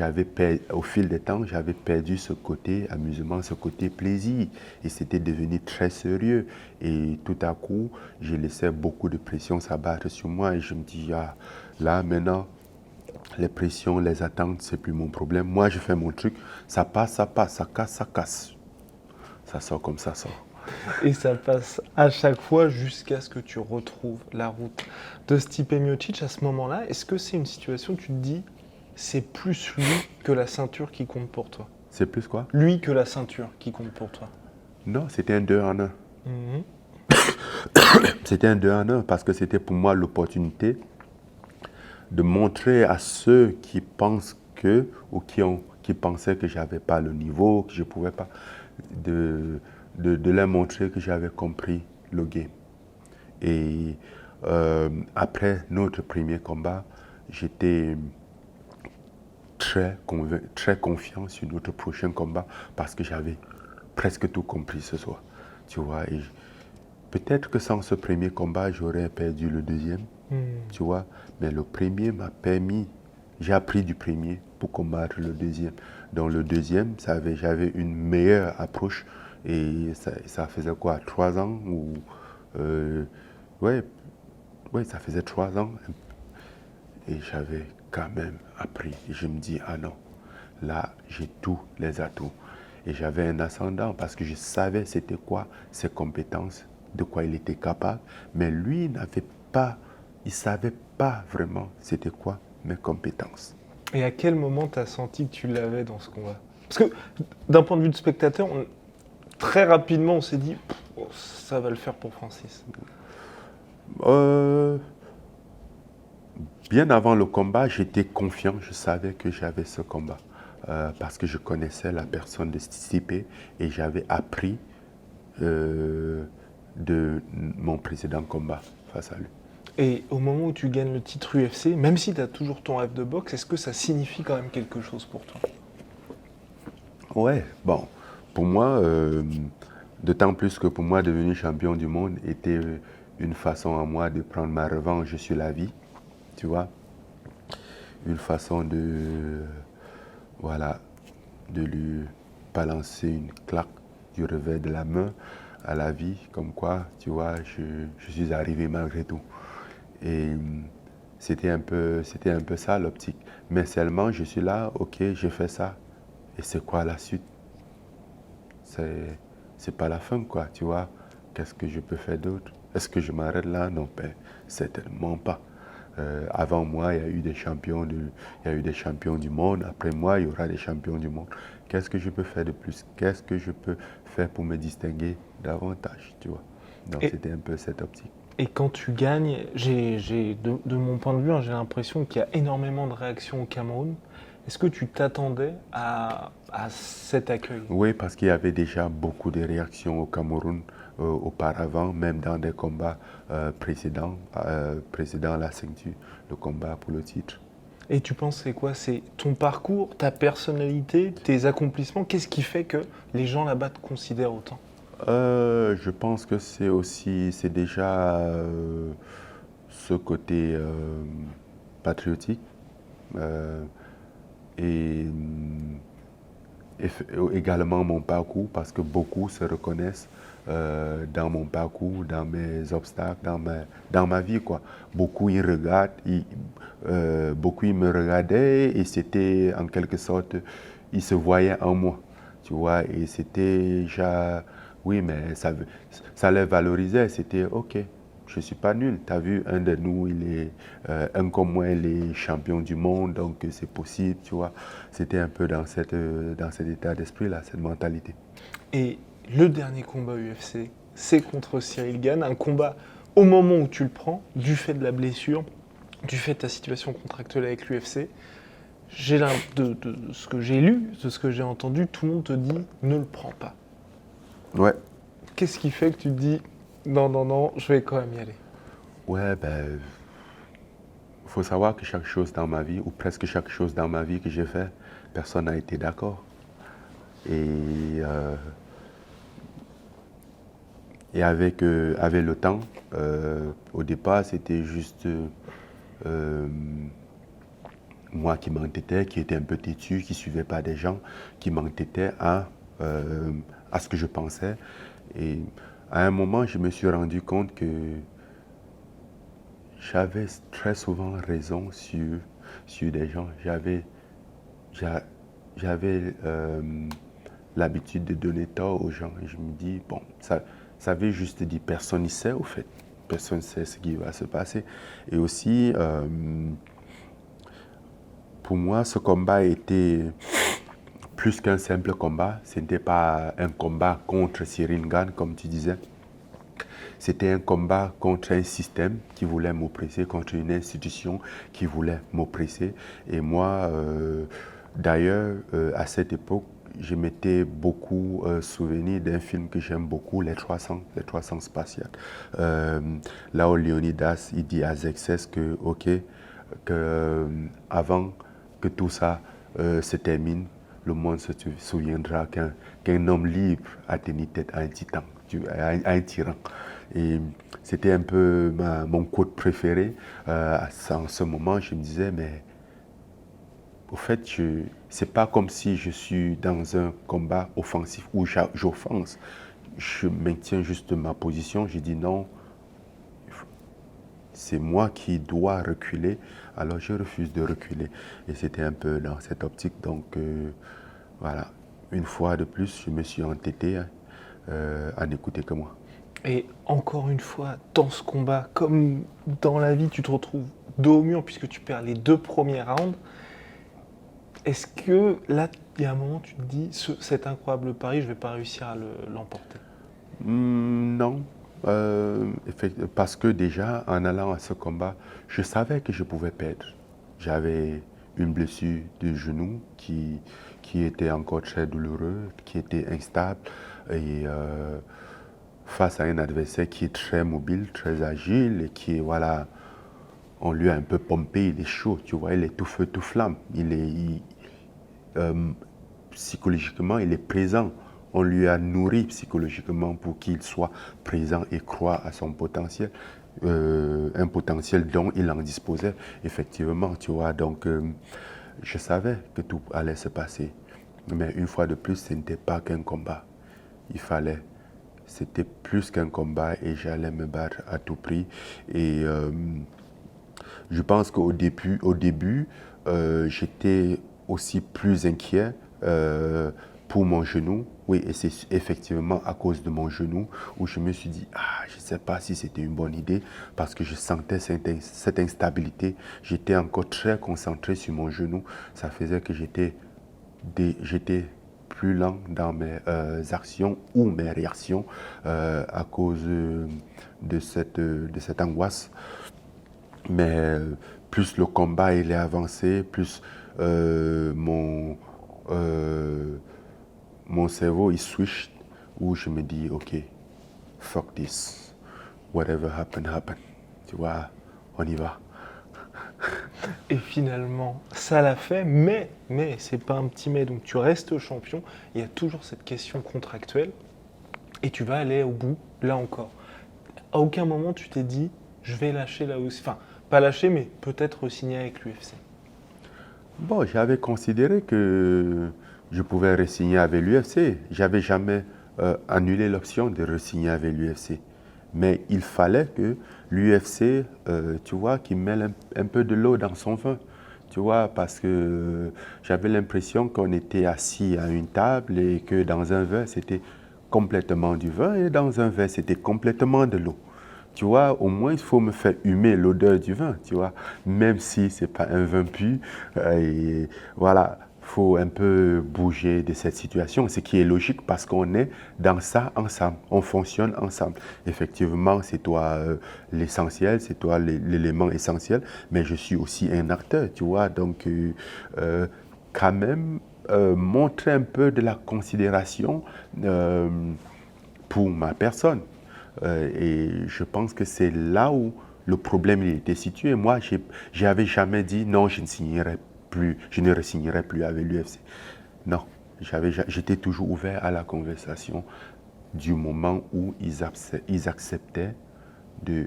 au fil des temps, j'avais perdu ce côté amusement, ce côté plaisir. Et c'était devenu très sérieux. Et tout à coup, je laissais beaucoup de pression s'abattre sur moi. Et je me dis, ah, là, maintenant, les pressions, les attentes, c'est plus mon problème. Moi, je fais mon truc. Ça passe, ça passe. Ça casse, ça casse. Ça sort comme ça sort. Et ça passe à chaque fois jusqu'à ce que tu retrouves la route de Stipe Miocic à ce moment-là. Est-ce que c'est une situation où tu te dis, c'est plus lui que la ceinture qui compte pour toi? C'est plus quoi? Lui que la ceinture qui compte pour toi? Non, c'était un 2 en 1. Mhm. C'était un 2 en 1 parce que c'était pour moi l'opportunité de montrer à ceux qui pensent que, ou qui pensaient que je n'avais pas le niveau, que je ne pouvais pas, de leur montrer que j'avais compris le game. Et après notre premier combat, j'étais très confiant sur notre prochain combat parce que j'avais presque tout compris ce soir. Tu vois, et peut-être que sans ce premier combat, j'aurais perdu le deuxième, tu vois, mais le premier m'a permis, j'ai appris du premier pour combattre le deuxième. Dans le deuxième, j'avais une meilleure approche et ça faisait quoi, 3 ans ou ouais, ça faisait 3 ans et j'avais quand même appris. Et je me dis, ah non, là, j'ai tous les atouts. Et j'avais un ascendant parce que je savais c'était quoi ses compétences, de quoi il était capable. Mais lui n'avait pas, il ne savait pas vraiment c'était quoi mes compétences. Et à quel moment tu as senti que tu l'avais dans ce combat? Parce que d'un point de vue de spectateur, très rapidement on s'est dit, oh, ça va le faire pour Francis. Bien avant le combat, j'étais confiant, je savais que j'avais ce combat. Parce que je connaissais la personne de Stipe et j'avais appris de mon précédent combat face à lui. Et au moment où tu gagnes le titre UFC, même si tu as toujours ton rêve de boxe, est-ce que ça signifie quand même quelque chose pour toi? Ouais, bon, pour moi, d'autant plus que pour moi, devenir champion du monde était une façon à moi de prendre ma revanche sur la vie, tu vois. Une façon voilà, de lui balancer une claque du revers de la main à la vie, comme quoi, tu vois, je suis arrivé malgré tout. Et c'était un peu ça l'optique. Mais seulement, je suis là, ok, j'ai fait ça. Et c'est quoi la suite? C'est pas la fin, quoi, tu vois. Qu'est-ce que je peux faire d'autre? Est-ce que je m'arrête là? Non, ben, certainement pas. Avant moi, il y a eu des champions du monde. Après moi, il y aura des champions du monde. Qu'est-ce que je peux faire de plus? Qu'est-ce que je peux faire pour me distinguer davantage, tu vois? Donc, c'était un peu cette optique. Et quand tu gagnes, de mon point de vue, hein, j'ai l'impression qu'il y a énormément de réactions au Cameroun. Est-ce que tu t'attendais à cet accueil? Oui, parce qu'il y avait déjà beaucoup de réactions au Cameroun auparavant, même dans des combats précédents la ceinture, le combat pour le titre. Et tu penses c'est quoi? C'est ton parcours, ta personnalité, tes accomplissements? Qu'est-ce qui fait que les gens là-bas te considèrent autant? Je pense que c'est déjà ce côté patriotique et également mon parcours parce que beaucoup se reconnaissent dans mon parcours, dans mes obstacles, dans ma vie, quoi. Beaucoup ils regardent, beaucoup ils me regardaient et c'était en quelque sorte, ils se voyaient en moi, tu vois, et c'était déjà, oui, mais ça les valorisait, c'était ok. Je ne suis pas nul. Tu as vu, un de nous, un comme moi, il est champion du monde, donc c'est possible, tu vois. C'était un peu dans cet état d'esprit-là, cette mentalité. Et le dernier combat UFC, c'est contre Cyril Gane, un combat au moment où tu le prends, du fait de la blessure, du fait de ta situation contractuelle avec l'UFC. De ce que j'ai lu, de ce que j'ai entendu, tout le monde te dit ne le prends pas. Ouais. Qu'est-ce qui fait que tu te dis non, je vais quand même y aller? Ouais, ben, il faut savoir que chaque chose dans ma vie, ou presque chaque chose dans ma vie que j'ai fait, personne n'a été d'accord. Et avec le temps, au départ, c'était juste moi qui m'entêtais, qui était un peu têtu, qui ne suivait pas des gens, qui m'entêtais à ce que je pensais. Et à un moment, je me suis rendu compte que j'avais très souvent raison sur des gens. J'a- J'avais l'habitude de donner tort aux gens. Et je me dis, bon, ça veut juste dire personne ne sait au fait. Personne ne sait ce qui va se passer. Et aussi, pour moi, ce combat était plus qu'un simple combat. Ce n'était pas un combat contre Cyril Gann, comme tu disais. C'était un combat contre un système qui voulait m'oppresser, contre une institution qui voulait m'oppresser. Et moi, d'ailleurs, à cette époque, je m'étais beaucoup souvenu d'un film que j'aime beaucoup, les 300 Spartiates. Là où Léonidas, il dit à Xerxès que, ok, avant que tout ça se termine, le monde se souviendra qu'un homme libre a tenu tête à un titan, à un tyran. Et c'était un peu mon quote préféré. En ce moment, je me disais, mais au fait, c'est pas comme si je suis dans un combat offensif où j'offense. Je maintiens juste ma position. Je dis non, c'est moi qui dois reculer, alors je refuse de reculer. Et c'était un peu dans cette optique. Donc voilà, une fois de plus, je me suis entêté à n'écouter que moi. Et encore une fois, dans ce combat, comme dans la vie, tu te retrouves dos au mur puisque tu perds les 2 premiers rounds. Est-ce que là, il y a un moment, tu te dis, cet incroyable pari, je ne vais pas réussir à l'emporter? Non, parce que déjà, en allant à ce combat, je savais que je pouvais perdre. J'avais une blessure de genou qui était encore très douloureuse, qui était instable. Et face à un adversaire qui est très mobile, très agile, et qui est, voilà, on lui a un peu pompé, il est chaud, tu vois, il est tout feu, tout flamme. Psychologiquement, il est présent. On lui a nourri psychologiquement pour qu'il soit présent et croit à son potentiel. Un potentiel dont il en disposait, effectivement, tu vois. Donc, je savais que tout allait se passer. Mais une fois de plus, ce n'était pas qu'un combat. C'était plus qu'un combat et j'allais me battre à tout prix. Et je pense qu'au début, j'étais aussi plus inquiet pour mon genou. Oui, et c'est effectivement à cause de mon genou où je me suis dit, je ne sais pas si c'était une bonne idée parce que je sentais cette instabilité. J'étais encore très concentré sur mon genou. Ça faisait que j'étais plus lent dans mes actions ou mes réactions à cause de cette angoisse. Mais plus le combat il est avancé, plus mon cerveau il switch où je me dis ok, fuck this, whatever happen happen. Tu vois, on y va. Et finalement, ça l'a fait, mais c'est pas un petit mais, donc tu restes champion, il y a toujours cette question contractuelle, et tu vas aller au bout, là encore. À aucun moment tu t'es dit, je vais lâcher là aussi, enfin, pas lâcher, mais peut-être signer avec l'UFC. Bon, j'avais considéré que je pouvais re-signer avec l'UFC. J'avais jamais annulé l'option de re-signer avec l'UFC. Mais il fallait que l'UFC, tu vois, qu'il mêle un peu de l'eau dans son vin. Tu vois, parce que j'avais l'impression qu'on était assis à une table et que dans un verre, c'était complètement du vin et dans un verre, c'était complètement de l'eau. Tu vois, au moins, il faut me faire humer l'odeur du vin, tu vois, même si ce n'est pas un vin pur. Et voilà, il faut un peu bouger de cette situation, ce qui est logique parce qu'on est dans ça ensemble, on fonctionne ensemble. Effectivement, c'est toi l'essentiel, c'est toi l'élément essentiel, mais je suis aussi un acteur, tu vois, donc quand même montrer un peu de la considération pour ma personne. Et je pense que c'est là où le problème il était situé. Moi, je n'avais jamais dit non, je ne re-signerai plus avec l'UFC. Non, j'étais toujours ouvert à la conversation du moment où ils acceptaient de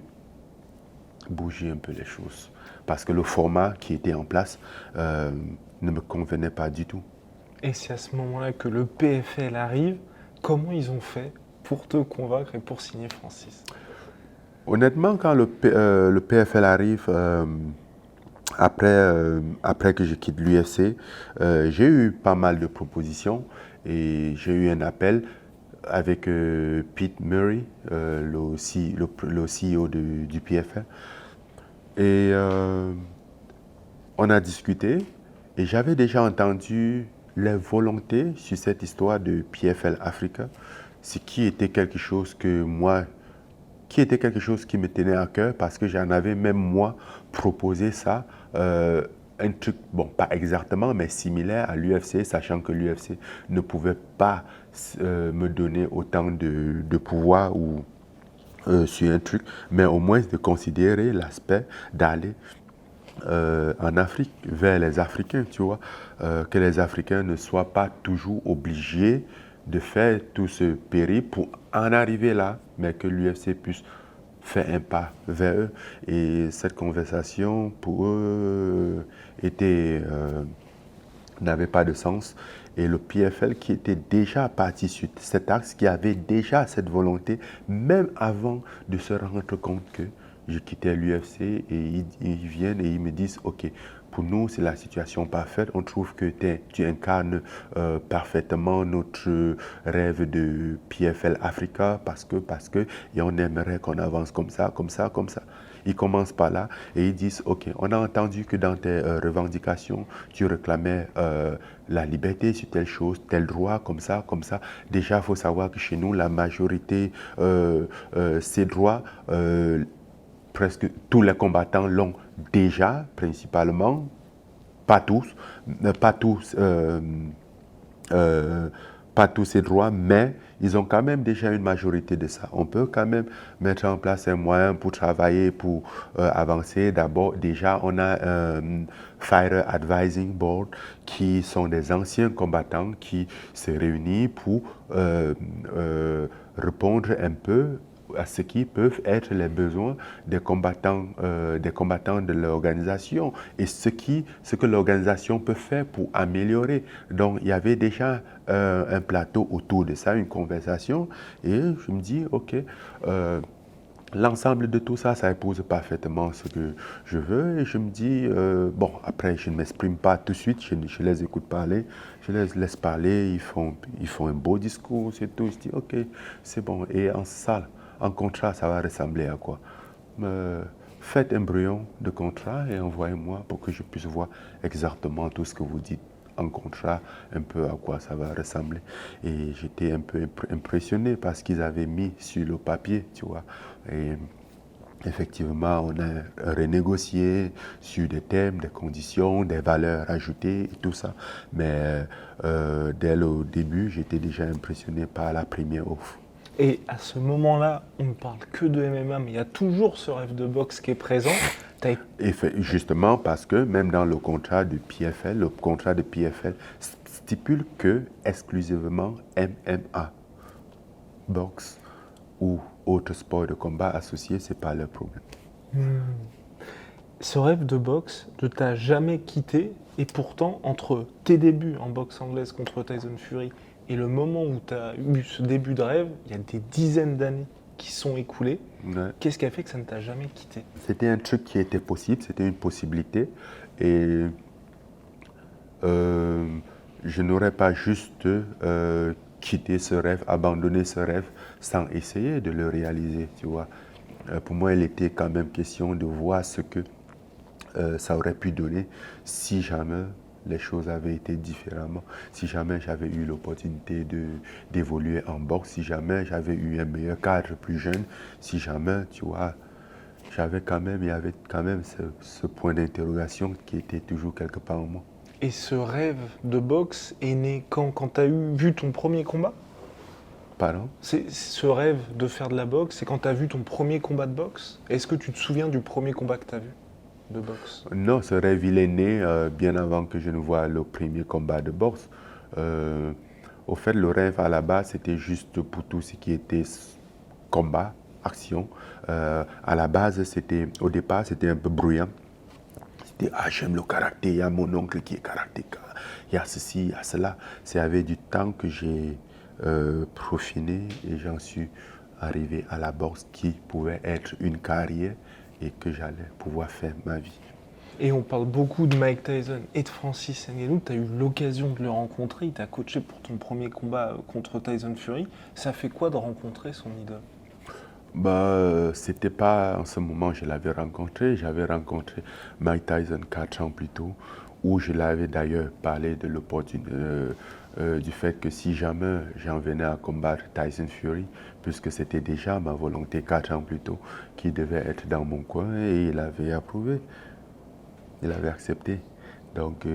bouger un peu les choses. parce que le format qui était en place ne me convenait pas du tout. Et c'est à ce moment-là que le PFL arrive. Comment ils ont fait pour te convaincre et pour signer Francis? Honnêtement, quand le PFL arrive, après que je quitte l'UFC, j'ai eu pas mal de propositions et j'ai eu un appel avec Pete Murray, le CEO du PFL. Et on a discuté et j'avais déjà entendu les volontés sur cette histoire de PFL Africa, ce qui était quelque chose qui me tenait à cœur parce que j'en avais même moi proposé ça, un truc, bon, pas exactement, mais similaire à l'UFC, sachant que l'UFC ne pouvait pas me donner autant de pouvoir ou sur un truc, mais au moins de considérer l'aspect d'aller en Afrique, vers les Africains, tu vois, que les Africains ne soient pas toujours obligés de faire tout ce périple pour en arriver là, mais que l'UFC puisse faire un pas vers eux. Et cette conversation, pour eux, n'avait pas de sens. Et le PFL qui était déjà parti sur cet axe, qui avait déjà cette volonté, même avant de se rendre compte que je quittais l'UFC, et ils viennent et ils me disent, OK, pour nous, c'est la situation parfaite. On trouve que tu incarnes parfaitement notre rêve de PFL Africa parce que, et on aimerait qu'on avance comme ça, comme ça, comme ça. Ils commencent par là et ils disent, OK, on a entendu que dans tes revendications, tu réclamais la liberté sur telle chose, tel droit, comme ça, comme ça. Déjà, il faut savoir que chez nous, la majorité, ces droits, presque tous les combattants l'ont déjà, principalement, pas tous, pas tous, pas tous ces droits, mais ils ont quand même déjà une majorité de ça. On peut quand même mettre en place un moyen pour travailler, pour avancer. D'abord, déjà, on a un Fighter Advising Board qui sont des anciens combattants qui se réunissent pour répondre un peu à ce qui peuvent être les besoins des combattants de l'organisation et ce que l'organisation peut faire pour améliorer. Donc, il y avait déjà un plateau autour de ça, une conversation, et je me dis, OK, l'ensemble de tout ça, ça épouse parfaitement ce que je veux. Et je me dis, bon, après, je ne m'exprime pas tout de suite, je les écoute parler, je les laisse parler, ils font un beau discours, c'est tout. Je dis, OK, c'est bon. Et en salle, en contrat, ça va ressembler à quoi? Faites un brouillon de contrat et envoyez-moi pour que je puisse voir exactement tout ce que vous dites en contrat, un peu à quoi ça va ressembler. Et j'étais un peu impressionné parce qu'ils avaient mis sur le papier, tu vois. Et effectivement, on a renégocié sur des thèmes, des conditions, des valeurs ajoutées et tout ça. Mais dès le début, j'étais déjà impressionné par la première offre. Et à ce moment-là, on ne parle que de MMA, mais il y a toujours ce rêve de boxe qui est présent. Et justement parce que même dans le contrat de PFL, le contrat de PFL stipule que exclusivement MMA, boxe ou autre sport de combat associé, c'est pas le problème. Ce rêve de boxe ne t'a jamais quitté, et pourtant, entre tes débuts en boxe anglaise contre Tyson Fury et le moment où tu as eu ce début de rêve, il y a des dizaines d'années qui sont écoulées. Ouais. Qu'est-ce qui a fait que ça ne t'a jamais quitté? C'était un truc qui était possible, c'était une possibilité. Et je n'aurais pas juste quitté ce rêve, abandonné ce rêve sans essayer de le réaliser, tu vois. Pour moi, il était quand même question de voir ce que ça aurait pu donner si jamais les choses avaient été différemment, si jamais j'avais eu l'opportunité d'évoluer en boxe, si jamais j'avais eu un meilleur cadre plus jeune, si jamais, tu vois, il y avait quand même ce point d'interrogation qui était toujours quelque part en moi. Et ce rêve de boxe est né quand tu as vu ton premier combat? Pardon? Ce rêve de faire de la boxe, c'est quand tu as vu ton premier combat de boxe? Est-ce que tu te souviens du premier combat que tu as vu de boxe? Non, ce rêve, il est né bien avant que je ne voie le premier combat de boxe. Au fait, le rêve, à la base, c'était juste pour tout ce qui était combat, action. À la base, au départ, c'était un peu bruyant. dis, ah, j'aime le karaté, il y a mon oncle qui est karatéka, il y a ceci, il y a cela. C'est avec du temps que j'ai peaufiné et j'en suis arrivé à la boxe qui pouvait être une carrière et que j'allais pouvoir faire ma vie. Et on parle beaucoup de Mike Tyson et de Francis Ngannou. Tu as eu l'occasion de le rencontrer. Il t'a coaché pour ton premier combat contre Tyson Fury. Ça fait quoi de rencontrer son idole? C'était pas en ce moment que je l'avais rencontré. J'avais rencontré Mike Tyson 4 ans plus tôt, où je l'avais d'ailleurs parlé de l'opportunité, du fait que si jamais j'en venais à combattre Tyson Fury, puisque c'était déjà ma volonté 4 ans plus tôt, qu'il devait être dans mon coin, et il avait approuvé, il avait accepté. Donc,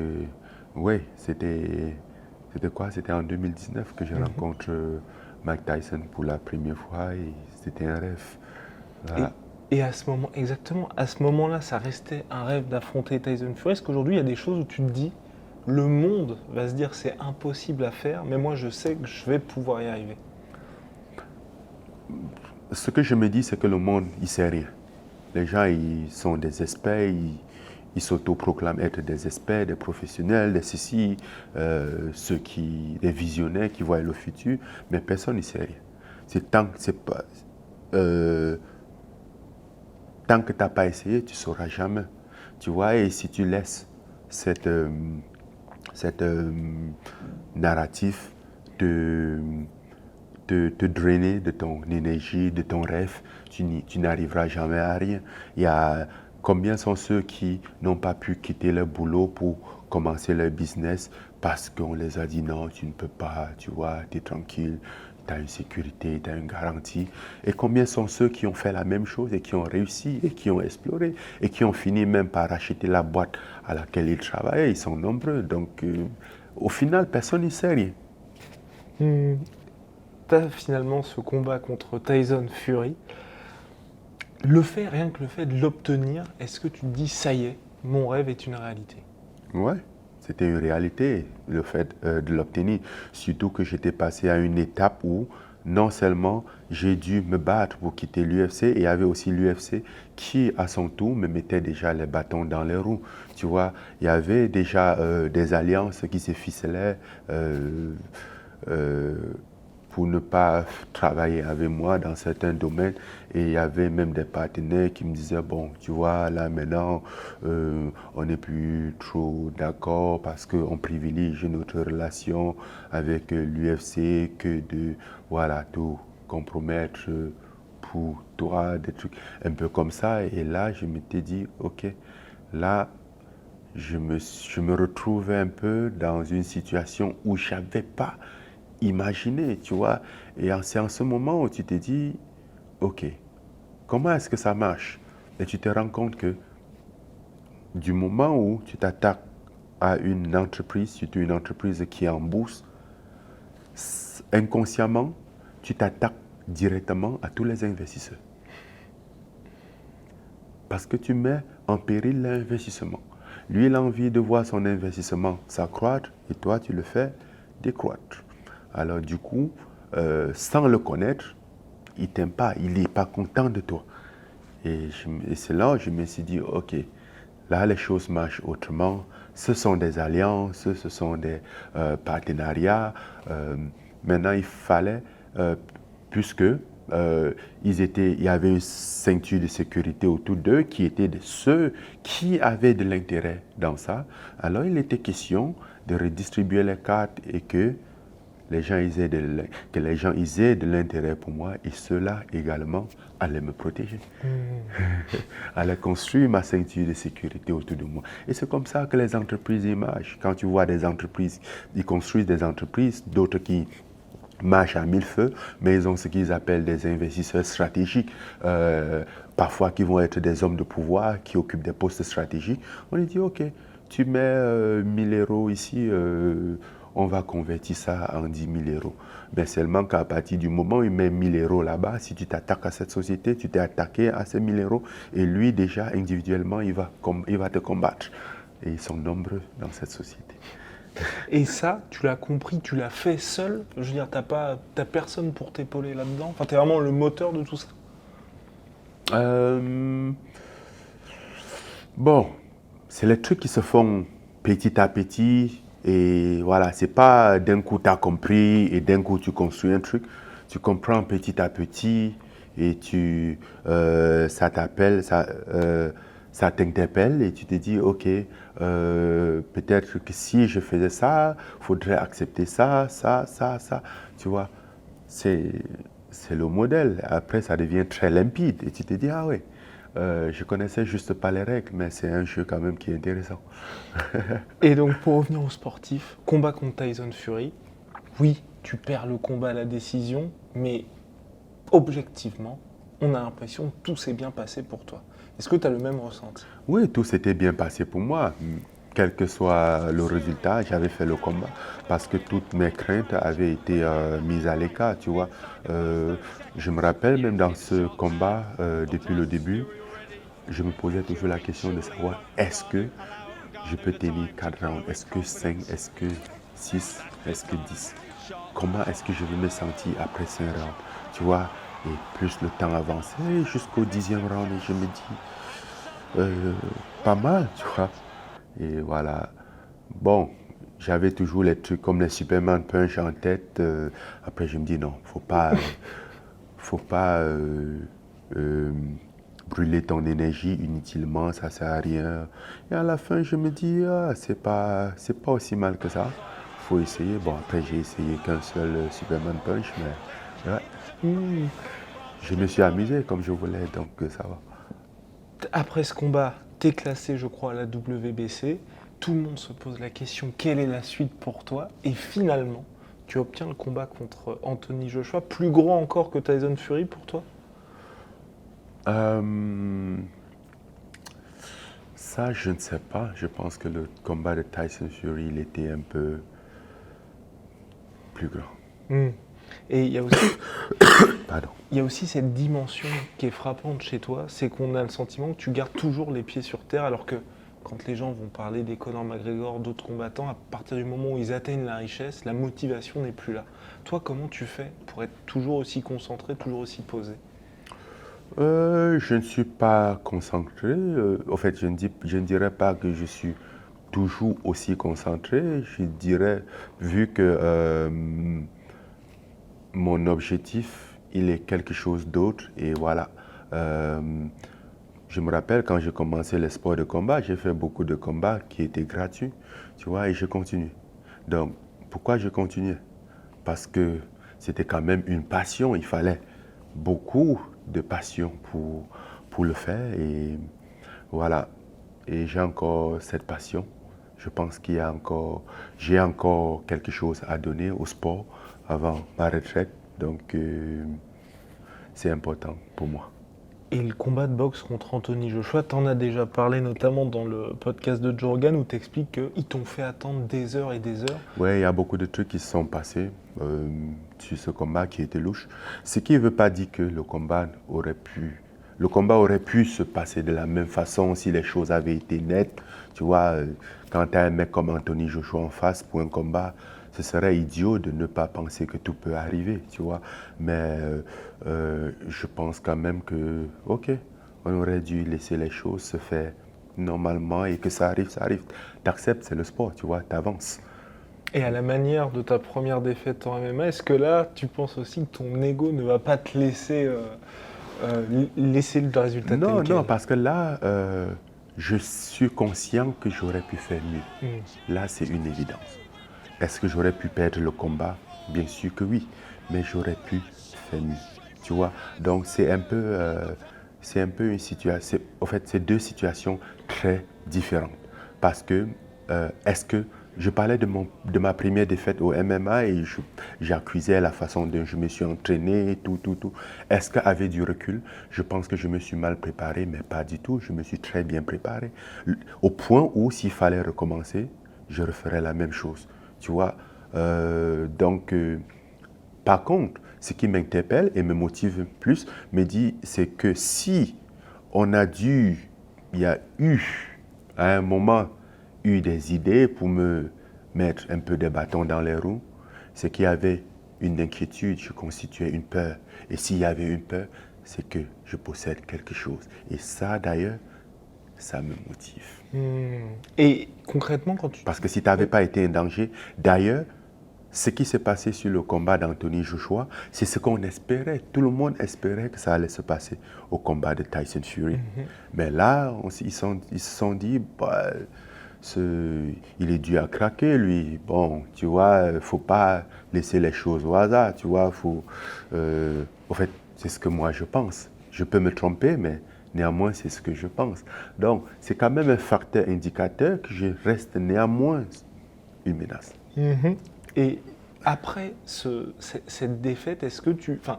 oui, c'était quoi? C'était en 2019 que je rencontre Mike Tyson pour la première fois et c'était un rêve. Voilà. Et à ce moment, exactement, à ce moment-là, ça restait un rêve d'affronter Tyson Fury. Est-ce qu'aujourd'hui, il y a des choses où tu te dis, le monde va se dire c'est impossible à faire, mais moi je sais que je vais pouvoir y arriver? Ce que je me dis, c'est que le monde, il sait rien. Les gens, ils sont des experts, ils s'autoproclament être des experts, des professionnels, des ceci, des visionnaires qui voient le futur, mais personne ne sait rien. Euh, tant que tu n'as pas essayé, tu ne sauras jamais. Tu vois, et si tu laisses cette narrative te drainer de ton énergie, de ton rêve, tu n'arriveras jamais à rien. Il y a combien sont ceux qui n'ont pas pu quitter leur boulot pour commencer leur business parce qu'on les a dit non, tu ne peux pas, tu vois, tu es tranquille, tu as une sécurité, tu as une garantie. Et combien sont ceux qui ont fait la même chose et qui ont réussi et qui ont exploré et qui ont fini même par acheter la boîte à laquelle ils travaillaient. Ils sont nombreux. Donc, au final, personne n'y sait rien. T'as finalement ce combat contre Tyson Fury. Rien que le fait de l'obtenir, est-ce que tu te dis ça y est, mon rêve est une réalité? Ouais, c'était une réalité, le fait de l'obtenir. Surtout que j'étais passé à une étape où non seulement j'ai dû me battre pour quitter l'UFC, et il y avait aussi l'UFC qui, à son tour, me mettait déjà les bâtons dans les roues. Tu vois, il y avait déjà des alliances qui se ficelaient pour ne pas travailler avec moi dans certains domaines. Et il y avait même des partenaires qui me disaient, bon, tu vois, là maintenant, on n'est plus trop d'accord parce qu'on privilégie notre relation avec l'UFC que de, voilà, tout compromettre pour toi, des trucs un peu comme ça. Et là, je m'étais dit, ok, là, je me retrouvais un peu dans une situation où je n'avais pas imaginé, tu vois. Et c'est en ce moment où tu te dis, ok, comment est-ce que ça marche? Et tu te rends compte que du moment où tu t'attaques à une entreprise, surtout une entreprise qui est en bourse, inconsciemment, tu t'attaques directement à tous les investisseurs. Parce que tu mets en péril l'investissement. Lui, il a envie de voir son investissement s'accroître et toi, tu le fais décroître. Alors du coup, sans le connaître, il ne t'aime pas, il n'est pas content de toi. Et c'est là où je me suis dit, ok, là les choses marchent autrement. Ce sont des alliances, ce sont des partenariats. Maintenant, il fallait, puisque il y avait une ceinture de sécurité autour d'eux qui étaient de ceux qui avaient de l'intérêt dans ça. Alors il était question de redistribuer les cartes et que les gens aient de l'intérêt pour moi et ceux-là également allaient me protéger, allaient construire ma ceinture de sécurité autour de moi. Et c'est comme ça que les entreprises émergent. Quand tu vois des entreprises, ils construisent des entreprises, d'autres qui marchent à mille feux, mais ils ont ce qu'ils appellent des investisseurs stratégiques, parfois qui vont être des hommes de pouvoir, qui occupent des postes stratégiques. On lui dit, ok, tu mets 1000 euros ici, on va convertir ça en 10 000 euros. Mais seulement qu'à partir du moment où il met 1000 euros là-bas, si tu t'attaques à cette société, tu t'es attaqué à ces 1000 euros, et lui déjà, individuellement, il va te combattre. Et ils sont nombreux dans cette société. Et ça, tu l'as compris, tu l'as fait seul. Je veux dire, t'as personne pour t'épauler là-dedans. Enfin, t'es vraiment le moteur de tout ça. Bon, c'est les trucs qui se font petit à petit. Et voilà, c'est pas d'un coup tu as compris et d'un coup tu construis un truc. Tu comprends petit à petit et ça t'appelle, ça t'interpelle et tu te dis, ok, peut-être que si je faisais ça, il faudrait accepter ça, ça, ça, ça. Tu vois, c'est, c'est le modèle. Après, ça devient très limpide et tu te dis, ah ouais. Je connaissais juste pas les règles, mais c'est un jeu quand même qui est intéressant. Et donc, pour revenir au sportif, combat contre Tyson Fury, oui, tu perds le combat à la décision, mais objectivement, on a l'impression que tout s'est bien passé pour toi. Est-ce que tu as le même ressenti? Oui, tout s'était bien passé pour moi. Quel que soit le résultat, j'avais fait le combat parce que toutes mes craintes avaient été mises à l'écart, tu vois. Je me rappelle même dans ce combat, depuis le début, je me posais toujours la question de savoir est-ce que je peux tenir 4 rounds, est-ce que 5, est-ce que 6, est-ce que 10. Comment est-ce que je vais me sentir après 5 rounds, tu vois. Et plus le temps avançait jusqu'au 10e round, et je me dis, pas mal, tu vois. Et voilà. Bon, j'avais toujours les trucs comme les Superman Punch en tête. Après, je me dis non, faut pas brûler ton énergie inutilement, ça sert à rien. Et à la fin, je me dis, ah, c'est pas aussi mal que ça. Faut essayer. Bon, après, j'ai essayé qu'un seul Superman Punch, mais ouais. Je me suis amusé comme je voulais, donc ça va. Après ce combat, tu es classé, je crois, à la WBC. Tout le monde se pose la question, quelle est la suite pour toi? Et finalement, tu obtiens le combat contre Anthony Joshua, plus gros encore que Tyson Fury pour toi? Ça, je ne sais pas. Je pense que le combat de Tyson Fury, il était un peu plus grand. Et il y a aussi Pardon. il y a aussi cette dimension qui est frappante chez toi, c'est qu'on a le sentiment que tu gardes toujours les pieds sur terre, alors que quand les gens vont parler des Conor McGregor, d'autres combattants, à partir du moment où ils atteignent la richesse, la motivation n'est plus là. Toi, comment tu fais pour être toujours aussi concentré, toujours aussi posé? Je ne suis pas concentré. En fait, je ne dirais pas que je suis toujours aussi concentré. Je dirais, vu que mon objectif, il est quelque chose d'autre, et voilà. Je me rappelle quand j'ai commencé les sports de combat, j'ai fait beaucoup de combats qui étaient gratuits, tu vois, et je continue. Donc, pourquoi je continue? Parce que c'était quand même une passion, il fallait beaucoup de passion pour le faire, et voilà. Et j'ai encore cette passion. Je pense j'ai encore quelque chose à donner au sport avant ma retraite, donc c'est important pour moi. Et le combat de boxe contre Anthony Joshua, t'en as déjà parlé notamment dans le podcast de Joe Rogan où t'expliques qu'ils t'ont fait attendre des heures et des heures. Oui, il y a beaucoup de trucs qui se sont passés sur ce combat qui était louche. Ce qui ne veut pas dire que le combat aurait pu se passer de la même façon si les choses avaient été nettes. Tu vois, quand tu as un mec comme Anthony Joshua en face pour un combat, ce serait idiot de ne pas penser que tout peut arriver, tu vois. Mais je pense quand même que, ok, on aurait dû laisser les choses se faire normalement et que ça arrive, ça arrive. T'acceptes, c'est le sport, tu vois, t'avances. Et à la manière de ta première défaite en MMA, est-ce que là, tu penses aussi que ton ego ne va pas te laisser le résultat Non, tel quel? non, parce que là, je suis conscient que j'aurais pu faire mieux. Là, c'est une évidence. Est-ce que j'aurais pu perdre le combat? Bien sûr que oui, mais j'aurais pu faire mieux. Tu vois, donc c'est un peu une situation. En fait, c'est deux situations très différentes. Parce que, est-ce que je parlais de ma première défaite au MMA et j'accusais la façon dont je me suis entraîné, tout, tout, tout. Est-ce qu'avec du recul, je pense que je me suis mal préparé, mais pas du tout. Je me suis très bien préparé. Au point où, s'il fallait recommencer, je referais la même chose. Tu vois, donc, par contre, ce qui m'interpelle et me motive plus, me dit, c'est que si il y a eu, à un moment, eu des idées pour me mettre un peu des bâtons dans les roues, c'est qu'il y avait une inquiétude, je constituais une peur. Et s'il y avait une peur, c'est que je possède quelque chose. Et ça, d'ailleurs, ça me motive. Et concrètement, quand tu... Parce que si tu n'avais pas été un danger, d'ailleurs, ce qui s'est passé sur le combat d'Anthony Joshua, c'est ce qu'on espérait. Tout le monde espérait que ça allait se passer au combat de Tyson Fury. Mais là, ils se sont dit, bah, il est dû à craquer, lui. Bon, tu vois, il ne faut pas laisser les choses au hasard, tu vois. En fait, c'est ce que moi je pense. Je peux me tromper, mais néanmoins, c'est ce que je pense. Donc, c'est quand même un facteur indicateur que je reste néanmoins une menace. Mhm. Et après cette défaite, est-ce que tu... Enfin,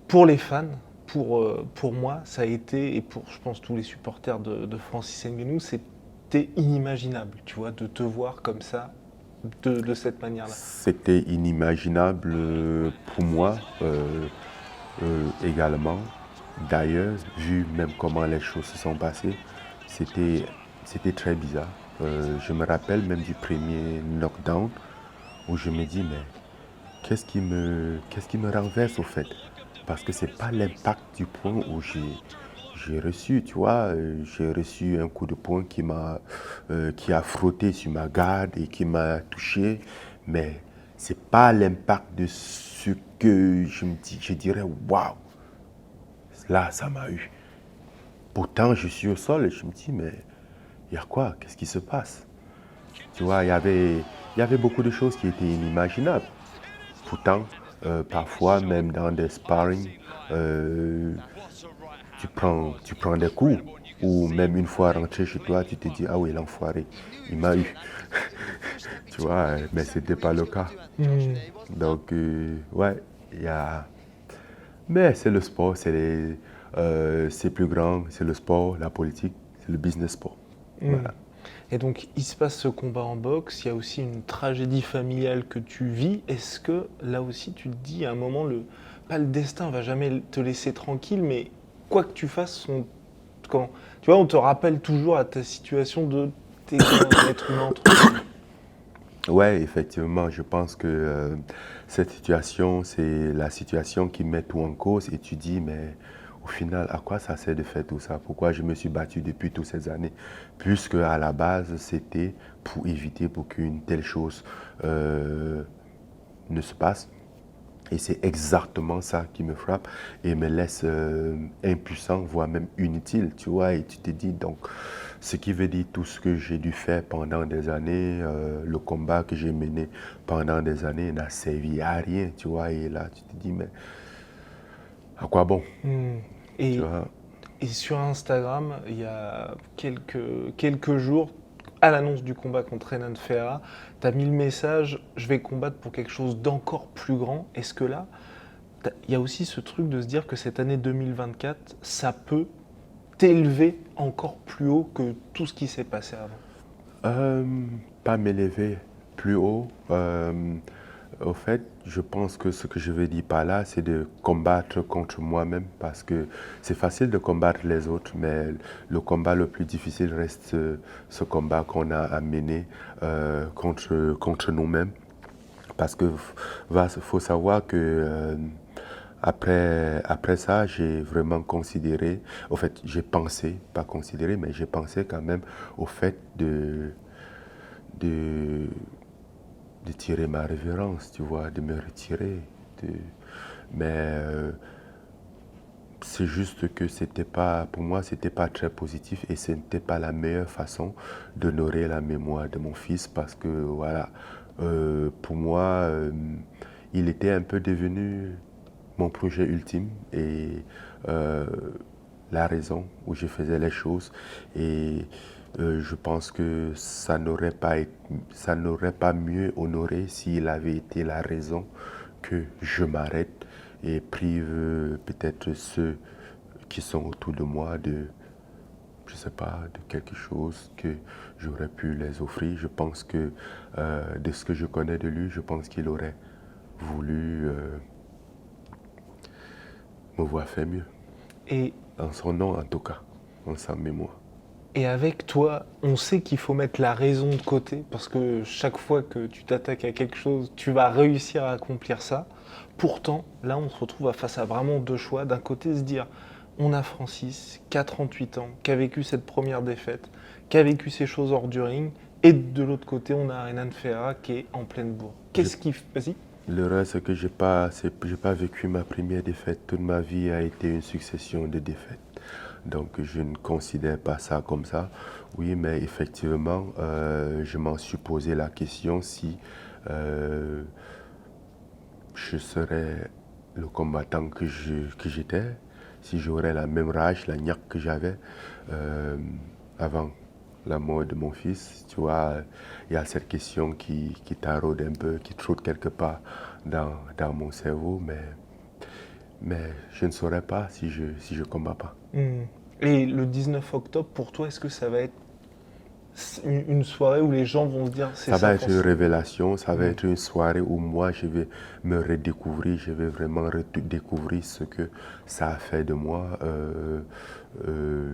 pour les fans, pour moi, ça a été, et pour, je pense, tous les supporters de Francis Ngannou, c'était inimaginable, tu vois, de te voir comme ça, de cette manière-là. C'était inimaginable pour moi également. D'ailleurs, vu même comment les choses se sont passées, c'était très bizarre. Je me rappelle même du premier knockdown où je me dis, mais qu'est-ce qui me renverse au fait? Parce que c'est pas l'impact du point où j'ai reçu, tu vois, j'ai reçu un coup de poing qui a frotté sur ma garde et qui m'a touché, mais c'est pas l'impact de ce que je dirais, waouh, là, ça m'a eu. Pourtant, je suis au sol et je me dis, mais il y a quoi? Qu'est-ce qui se passe? Tu vois, il y avait beaucoup de choses qui étaient inimaginables. Pourtant, parfois, même dans des sparring, euh, tu prends des coups. Ou même une fois rentré chez toi, tu te dis, ah oui, l'enfoiré, il m'a eu. Tu vois, mais ce n'était pas le cas. Donc, ouais, il y a... Mais c'est le sport, c'est plus grand, c'est le sport, la politique, c'est le business sport. Voilà. Et donc, il se passe ce combat en boxe, il y a aussi une tragédie familiale que tu vis. Est-ce que là aussi, tu te dis à un moment, pas le destin va jamais te laisser tranquille, mais quoi que tu fasses, tu vois, on te rappelle toujours à ta situation de t'es un être humain entre Ouais, effectivement, je pense que cette situation, c'est la situation qui met tout en cause et tu dis, mais au final, à quoi ça sert de faire tout ça? Pourquoi je me suis battu depuis toutes ces années? Puisque à la base, c'était pour qu'une telle chose ne se passe. Et c'est exactement ça qui me frappe et me laisse impuissant, voire même inutile, tu vois. Et tu te dis, donc, ce qui veut dire tout ce que j'ai dû faire pendant des années, le combat que j'ai mené pendant des années n'a servi à rien, tu vois. Et là, tu te dis, mais à quoi bon? Tu Et, vois. et sur Instagram, il y a quelques jours, à l'annonce du combat contre Renan Ferreira, tu as mis le message, je vais combattre pour quelque chose d'encore plus grand. Est-ce que là, il y a aussi ce truc de se dire que cette année 2024, ça peut t'élever encore plus haut que tout ce qui s'est passé avant? Euh, Pas m'élever plus haut. Au fait, je pense que ce que je veux dire par là, c'est de combattre contre moi-même parce que c'est facile de combattre les autres, mais le combat le plus difficile reste ce combat qu'on a à mener contre nous-mêmes. Parce que faut savoir que après ça, j'ai vraiment considéré, au fait, j'ai pensé, pas considéré, mais j'ai pensé quand même au fait de, de tirer ma révérence, tu vois, de me retirer. Mais c'est juste que c'était pas, pour moi, c'était pas très positif et ce n'était pas la meilleure façon d'honorer la mémoire de mon fils parce que, voilà, pour moi, il était un peu devenu mon projet ultime et euh, la raison où je faisais les choses. Et je pense que ça n'aurait pas mieux honoré s'il avait été la raison que je m'arrête et prive peut-être ceux qui sont autour de moi de, je sais pas, de quelque chose que j'aurais pu les offrir. Je pense que de ce que je connais de lui, je pense qu'il aurait voulu me voir faire mieux. Et, En son nom, en tout cas, en sa mémoire. et avec toi, on sait qu'il faut mettre la raison de côté parce que chaque fois que tu t'attaques à quelque chose, tu vas réussir à accomplir ça. Pourtant, là, on se retrouve face à vraiment deux choix. D'un côté, se dire, on a Francis, qui a 38 ans, qui a vécu cette première défaite, qui a vécu ces choses hors du ring, et de l'autre côté, on a Renan Ferreira qui est en pleine bourre. Qu'est-ce qui... Vas-y. L'erreur, c'est que j'ai pas vécu ma première défaite. Toute ma vie a été une succession de défaites. Donc, je ne considère pas ça comme ça. Oui, mais effectivement, je m'en suis posé la question si je serais le combattant que j'étais, si j'aurais la même rage, la niaque que j'avais avant la mort de mon fils. Tu vois, il y a cette question qui taraude un peu, qui trotte quelque part dans mon cerveau, mais je ne saurais pas si je combats pas. Et le 19 octobre, pour toi, est-ce que ça va être une soirée où les gens vont se dire c'est Ça ça va être une Francis. révélation, ça va être une soirée où moi je vais me redécouvrir, je vais vraiment redécouvrir ce que ça a fait de moi,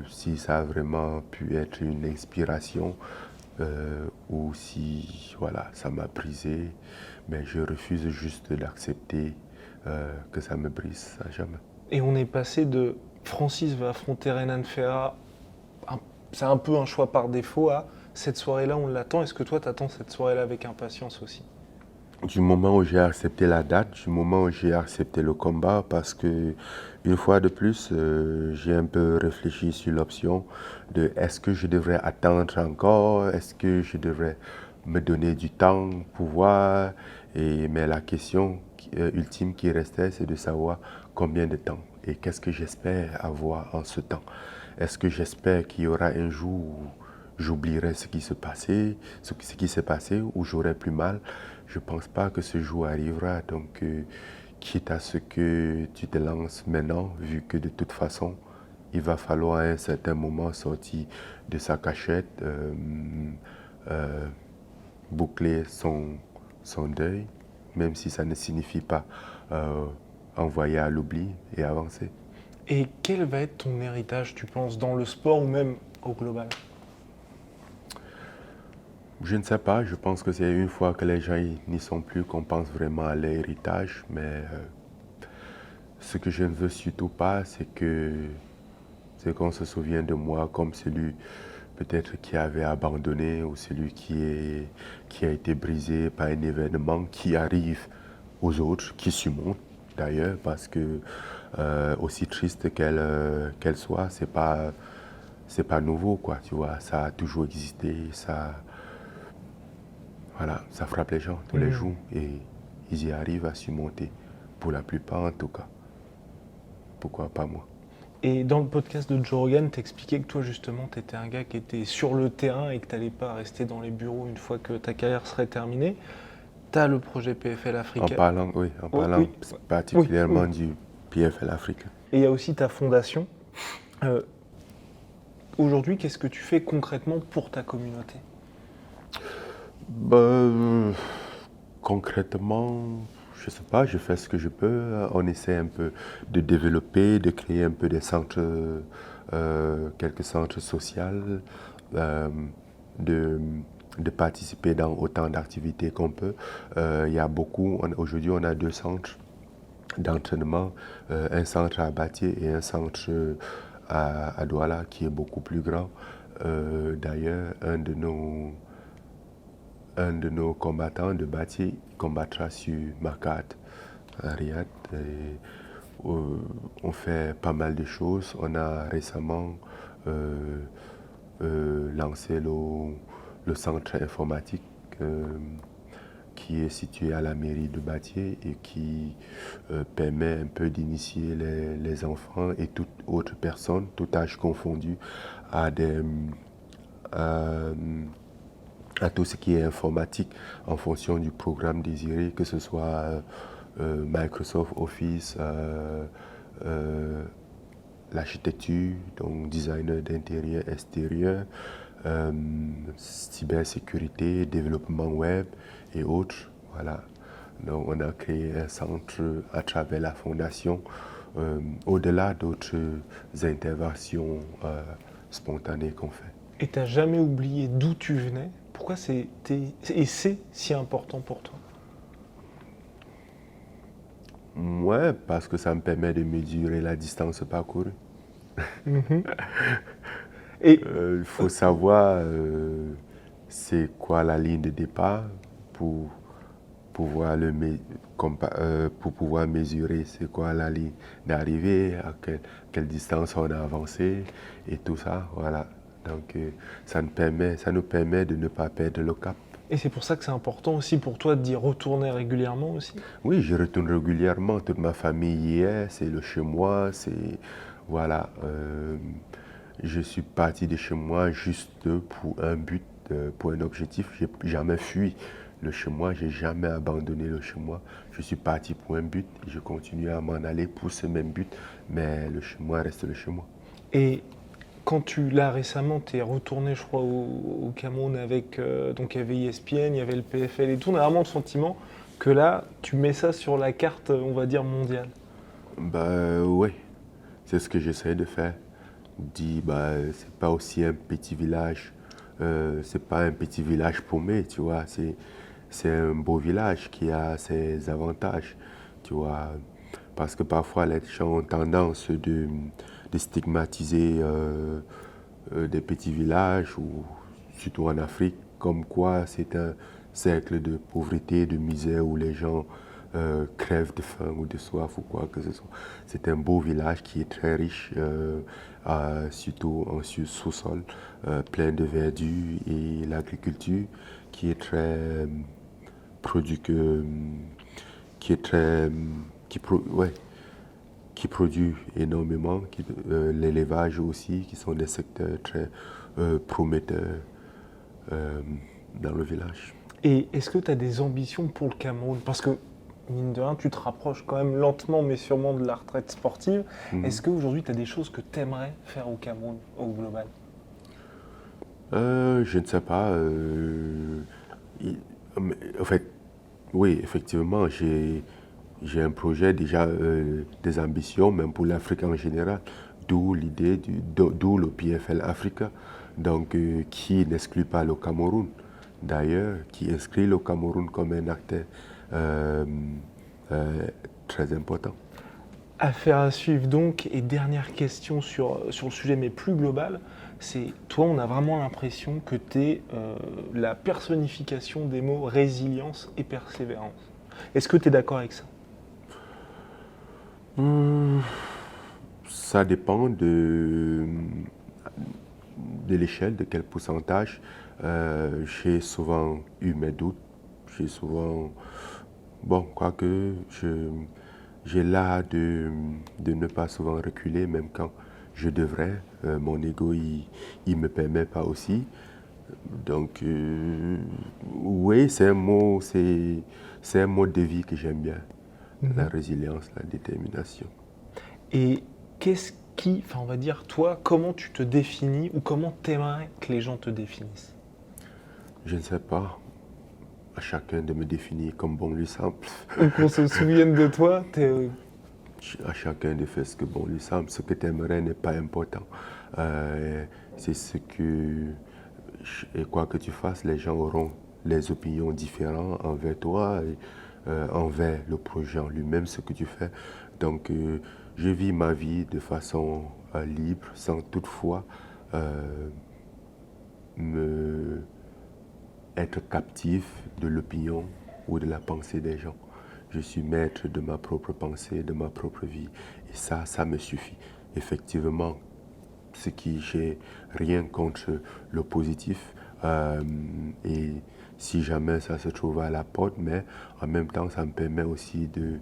si ça a vraiment pu être une inspiration ou si voilà, ça m'a brisé, mais je refuse juste d'accepter que ça me brise, à jamais. Et on est passé de Francis va affronter Renan Ferreira, c'est un peu un choix par défaut, à cette soirée-là on l'attend. Est-ce que toi t'attends cette soirée-là avec impatience aussi? Du moment où j'ai accepté la date, du moment où j'ai accepté le combat, parce que une fois de plus, j'ai un peu réfléchi sur l'option de est-ce que je devrais attendre encore, est-ce que je devrais me donner du temps pour voir, mais la question ultime qui restait, c'est de savoir combien de temps et qu'est-ce que j'espère avoir en ce temps. Est-ce que j'espère qu'il y aura un jour où j'oublierai ce qui s'est passé, où j'aurai plus mal. Je ne pense pas que ce jour arrivera. Donc, quitte à ce que tu te lances maintenant, vu que de toute façon, il va falloir à un certain moment sortir de sa cachette, boucler son deuil, même si ça ne signifie pas envoyer à l'oubli et avancer. Et quel va être ton héritage, tu penses, dans le sport ou même au global? Je ne sais pas, je pense que c'est une fois que les gens n'y sont plus qu'on pense vraiment à l'héritage, mais ce que je ne veux surtout pas, c'est qu'on se souvienne de moi comme celui peut-être qui avait abandonné ou celui qui a été brisé par un événement qui arrive aux autres, qui surmonte d'ailleurs, parce que aussi triste qu'elle soit, c'est pas nouveau, quoi, tu vois, ça a toujours existé, voilà, ça frappe les gens tous les jours et ils y arrivent à surmonter, pour la plupart en tout cas. Pourquoi pas moi? Et dans le podcast de Joe Rogan, t'expliquais que toi justement, t'étais un gars qui était sur le terrain et que t'allais pas rester dans les bureaux une fois que ta carrière serait terminée. T'as le projet PFL Afrique. En parlant Oui, particulièrement oui. du PFL Afrique. Et il y a aussi ta fondation. Euh, Aujourd'hui, qu'est-ce que tu fais concrètement pour ta communauté? Ben, concrètement, je sais pas, je fais ce que je peux. On essaie un peu de développer, de créer un peu des centres, quelques centres sociaux, euh, de, de participer dans autant d'activités qu'on peut. Il y a beaucoup, aujourd'hui on a 2 centres d'entraînement, un centre à Batié et un centre à Douala qui est beaucoup plus grand. D'ailleurs, un de nos combattants de Batié combattra sur ma carte à Riyad. On fait pas mal de choses. On a récemment lancé le centre informatique qui est situé à la mairie de Batié et qui permet un peu d'initier les enfants et toute autre personne, tout âge confondu, à tout ce qui est informatique en fonction du programme désiré, que ce soit Microsoft Office, l'architecture, donc designer d'intérieur, extérieur, cybersécurité, développement web et autres. Voilà. Donc on a créé un centre à travers la fondation, au-delà d'autres interventions spontanées qu'on fait. Et t'as jamais oublié d'où tu venais? Pourquoi c'est si important pour toi? Ouais, parce que ça me permet de mesurer la distance parcourue. Mhm. Et Il faut savoir c'est quoi la ligne de départ pour pouvoir, pour pouvoir mesurer c'est quoi la ligne d'arrivée, quelle distance on a avancé et tout ça. Voilà. Donc ça nous permet de ne pas perdre le cap. Et c'est pour ça que c'est important aussi pour toi d'y retourner régulièrement aussi. Oui, je retourne régulièrement. Toute ma famille y est. C'est le chez moi. Voilà. Je suis parti de chez moi juste pour un but, pour un objectif. J'ai jamais fui le chez moi. J'ai jamais abandonné le chez moi. Je suis parti pour un but. Et je continue à m'en aller pour ce même but. Mais le chez moi reste le chez moi. Et quand là récemment, tu es retourné, je crois, au Cameroun avec. Donc il y avait ESPN, il y avait le PFL et tout. On a vraiment le sentiment que là, tu mets ça sur la carte, on va dire, mondiale. Bah ouais, c'est ce que j'essaie de faire. Dit, bah, c'est pas aussi un petit village, c'est pas un petit village paumé, tu vois, c'est un beau village qui a ses avantages, tu vois, parce que parfois les gens ont tendance de stigmatiser des petits villages, ou surtout en Afrique, comme quoi c'est un cercle de pauvreté, de misère où les gens crèvent de faim ou de soif ou quoi que ce soit. C'est un beau village qui est très riche, surtout en sous-sol, plein de verdure et l'agriculture qui est très produit qui est très ouais, qui produit énormément, l'élevage aussi, qui sont des secteurs très prometteurs euh, dans le village. Et est-ce que tu as des ambitions pour le Cameroun? Parce que, mine de rien, tu te rapproches quand même lentement, mais sûrement de la retraite sportive. Mhm. Est-ce qu'aujourd'hui, tu as des choses que tu aimerais faire au Cameroun, au global? Je ne sais pas. Il- en fait, oui, effectivement, j'ai un projet déjà, des ambitions, même pour l'Afrique en général, d'où l'idée, d'où le PFL Africa, donc qui n'exclut pas le Cameroun, d'ailleurs, qui inscrit le Cameroun comme un acteur euh, euh, très important. Affaire à suivre donc. Et dernière question sur le sujet, mais plus global, c'est toi, on a vraiment l'impression que tu es la personnification des mots résilience et persévérance. Est-ce que tu es d'accord avec ça? Hmm, Ça dépend de l'échelle, de quel pourcentage. J'ai souvent eu mes doutes. J'ai souvent. Bon, quoique, j'ai l'art de ne pas souvent reculer, même quand je devrais. Mon ego, il me permet pas aussi. Donc, oui, c'est un mode de vie que j'aime bien. La Mhm. résilience, la détermination. Et qu'est-ce qui, enfin on va dire, toi, comment tu te définis ou comment t'aimerais que les gens te définissent? Je ne sais pas. À chacun de me définir comme bon lui semble. Ou qu'on se souvienne de toi, À chacun de faire ce que bon lui semble. Ce que tu aimerais n'est pas important. C'est ce que, et quoi que tu fasses, les gens auront les opinions différentes envers toi et envers le projet en lui-même, ce que tu fais. Donc, je vis ma vie de façon libre, sans toutefois euh, me être captif de l'opinion ou de la pensée des gens. Je suis maître de ma propre pensée, de ma propre vie. Et ça me suffit. Effectivement, j'ai rien contre le positif. Et si jamais ça se trouve à la porte, mais en même temps, ça me permet aussi de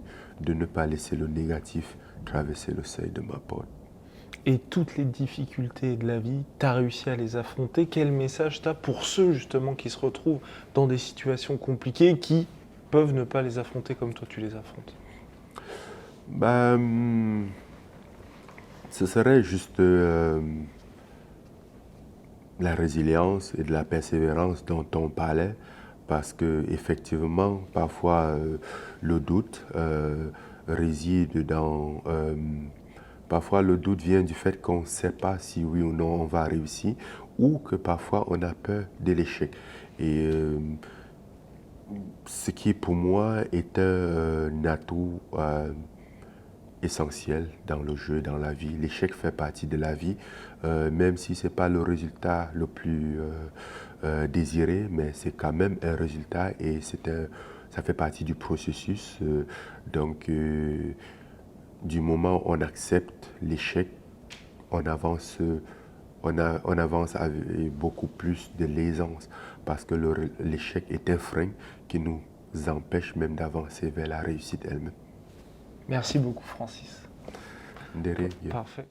ne pas laisser le négatif traverser le seuil de ma porte. et toutes les difficultés de la vie, tu as réussi à les affronter. Quel message tu as pour ceux justement qui se retrouvent dans des situations compliquées, qui peuvent ne pas les affronter comme toi tu les affrontes? Ben, ce serait juste la résilience et de la persévérance dont on parlait, parce que effectivement, parfois, le doute réside dans. Parfois, le doute vient du fait qu'on ne sait pas si oui ou non on va réussir, ou que parfois on a peur de l'échec. Et ce qui pour moi est un atout essentiel dans le jeu, dans la vie. L'échec fait partie de la vie, même si ce n'est pas le résultat le plus désiré, mais c'est quand même un résultat et ça fait partie du processus. Donc, du moment où on accepte l'échec, on avance, on avance avec beaucoup plus de l'aisance parce que l'échec est un frein qui nous empêche même d'avancer vers la réussite elle-même. Merci beaucoup, Francis. Ndere, yeah. Parfait.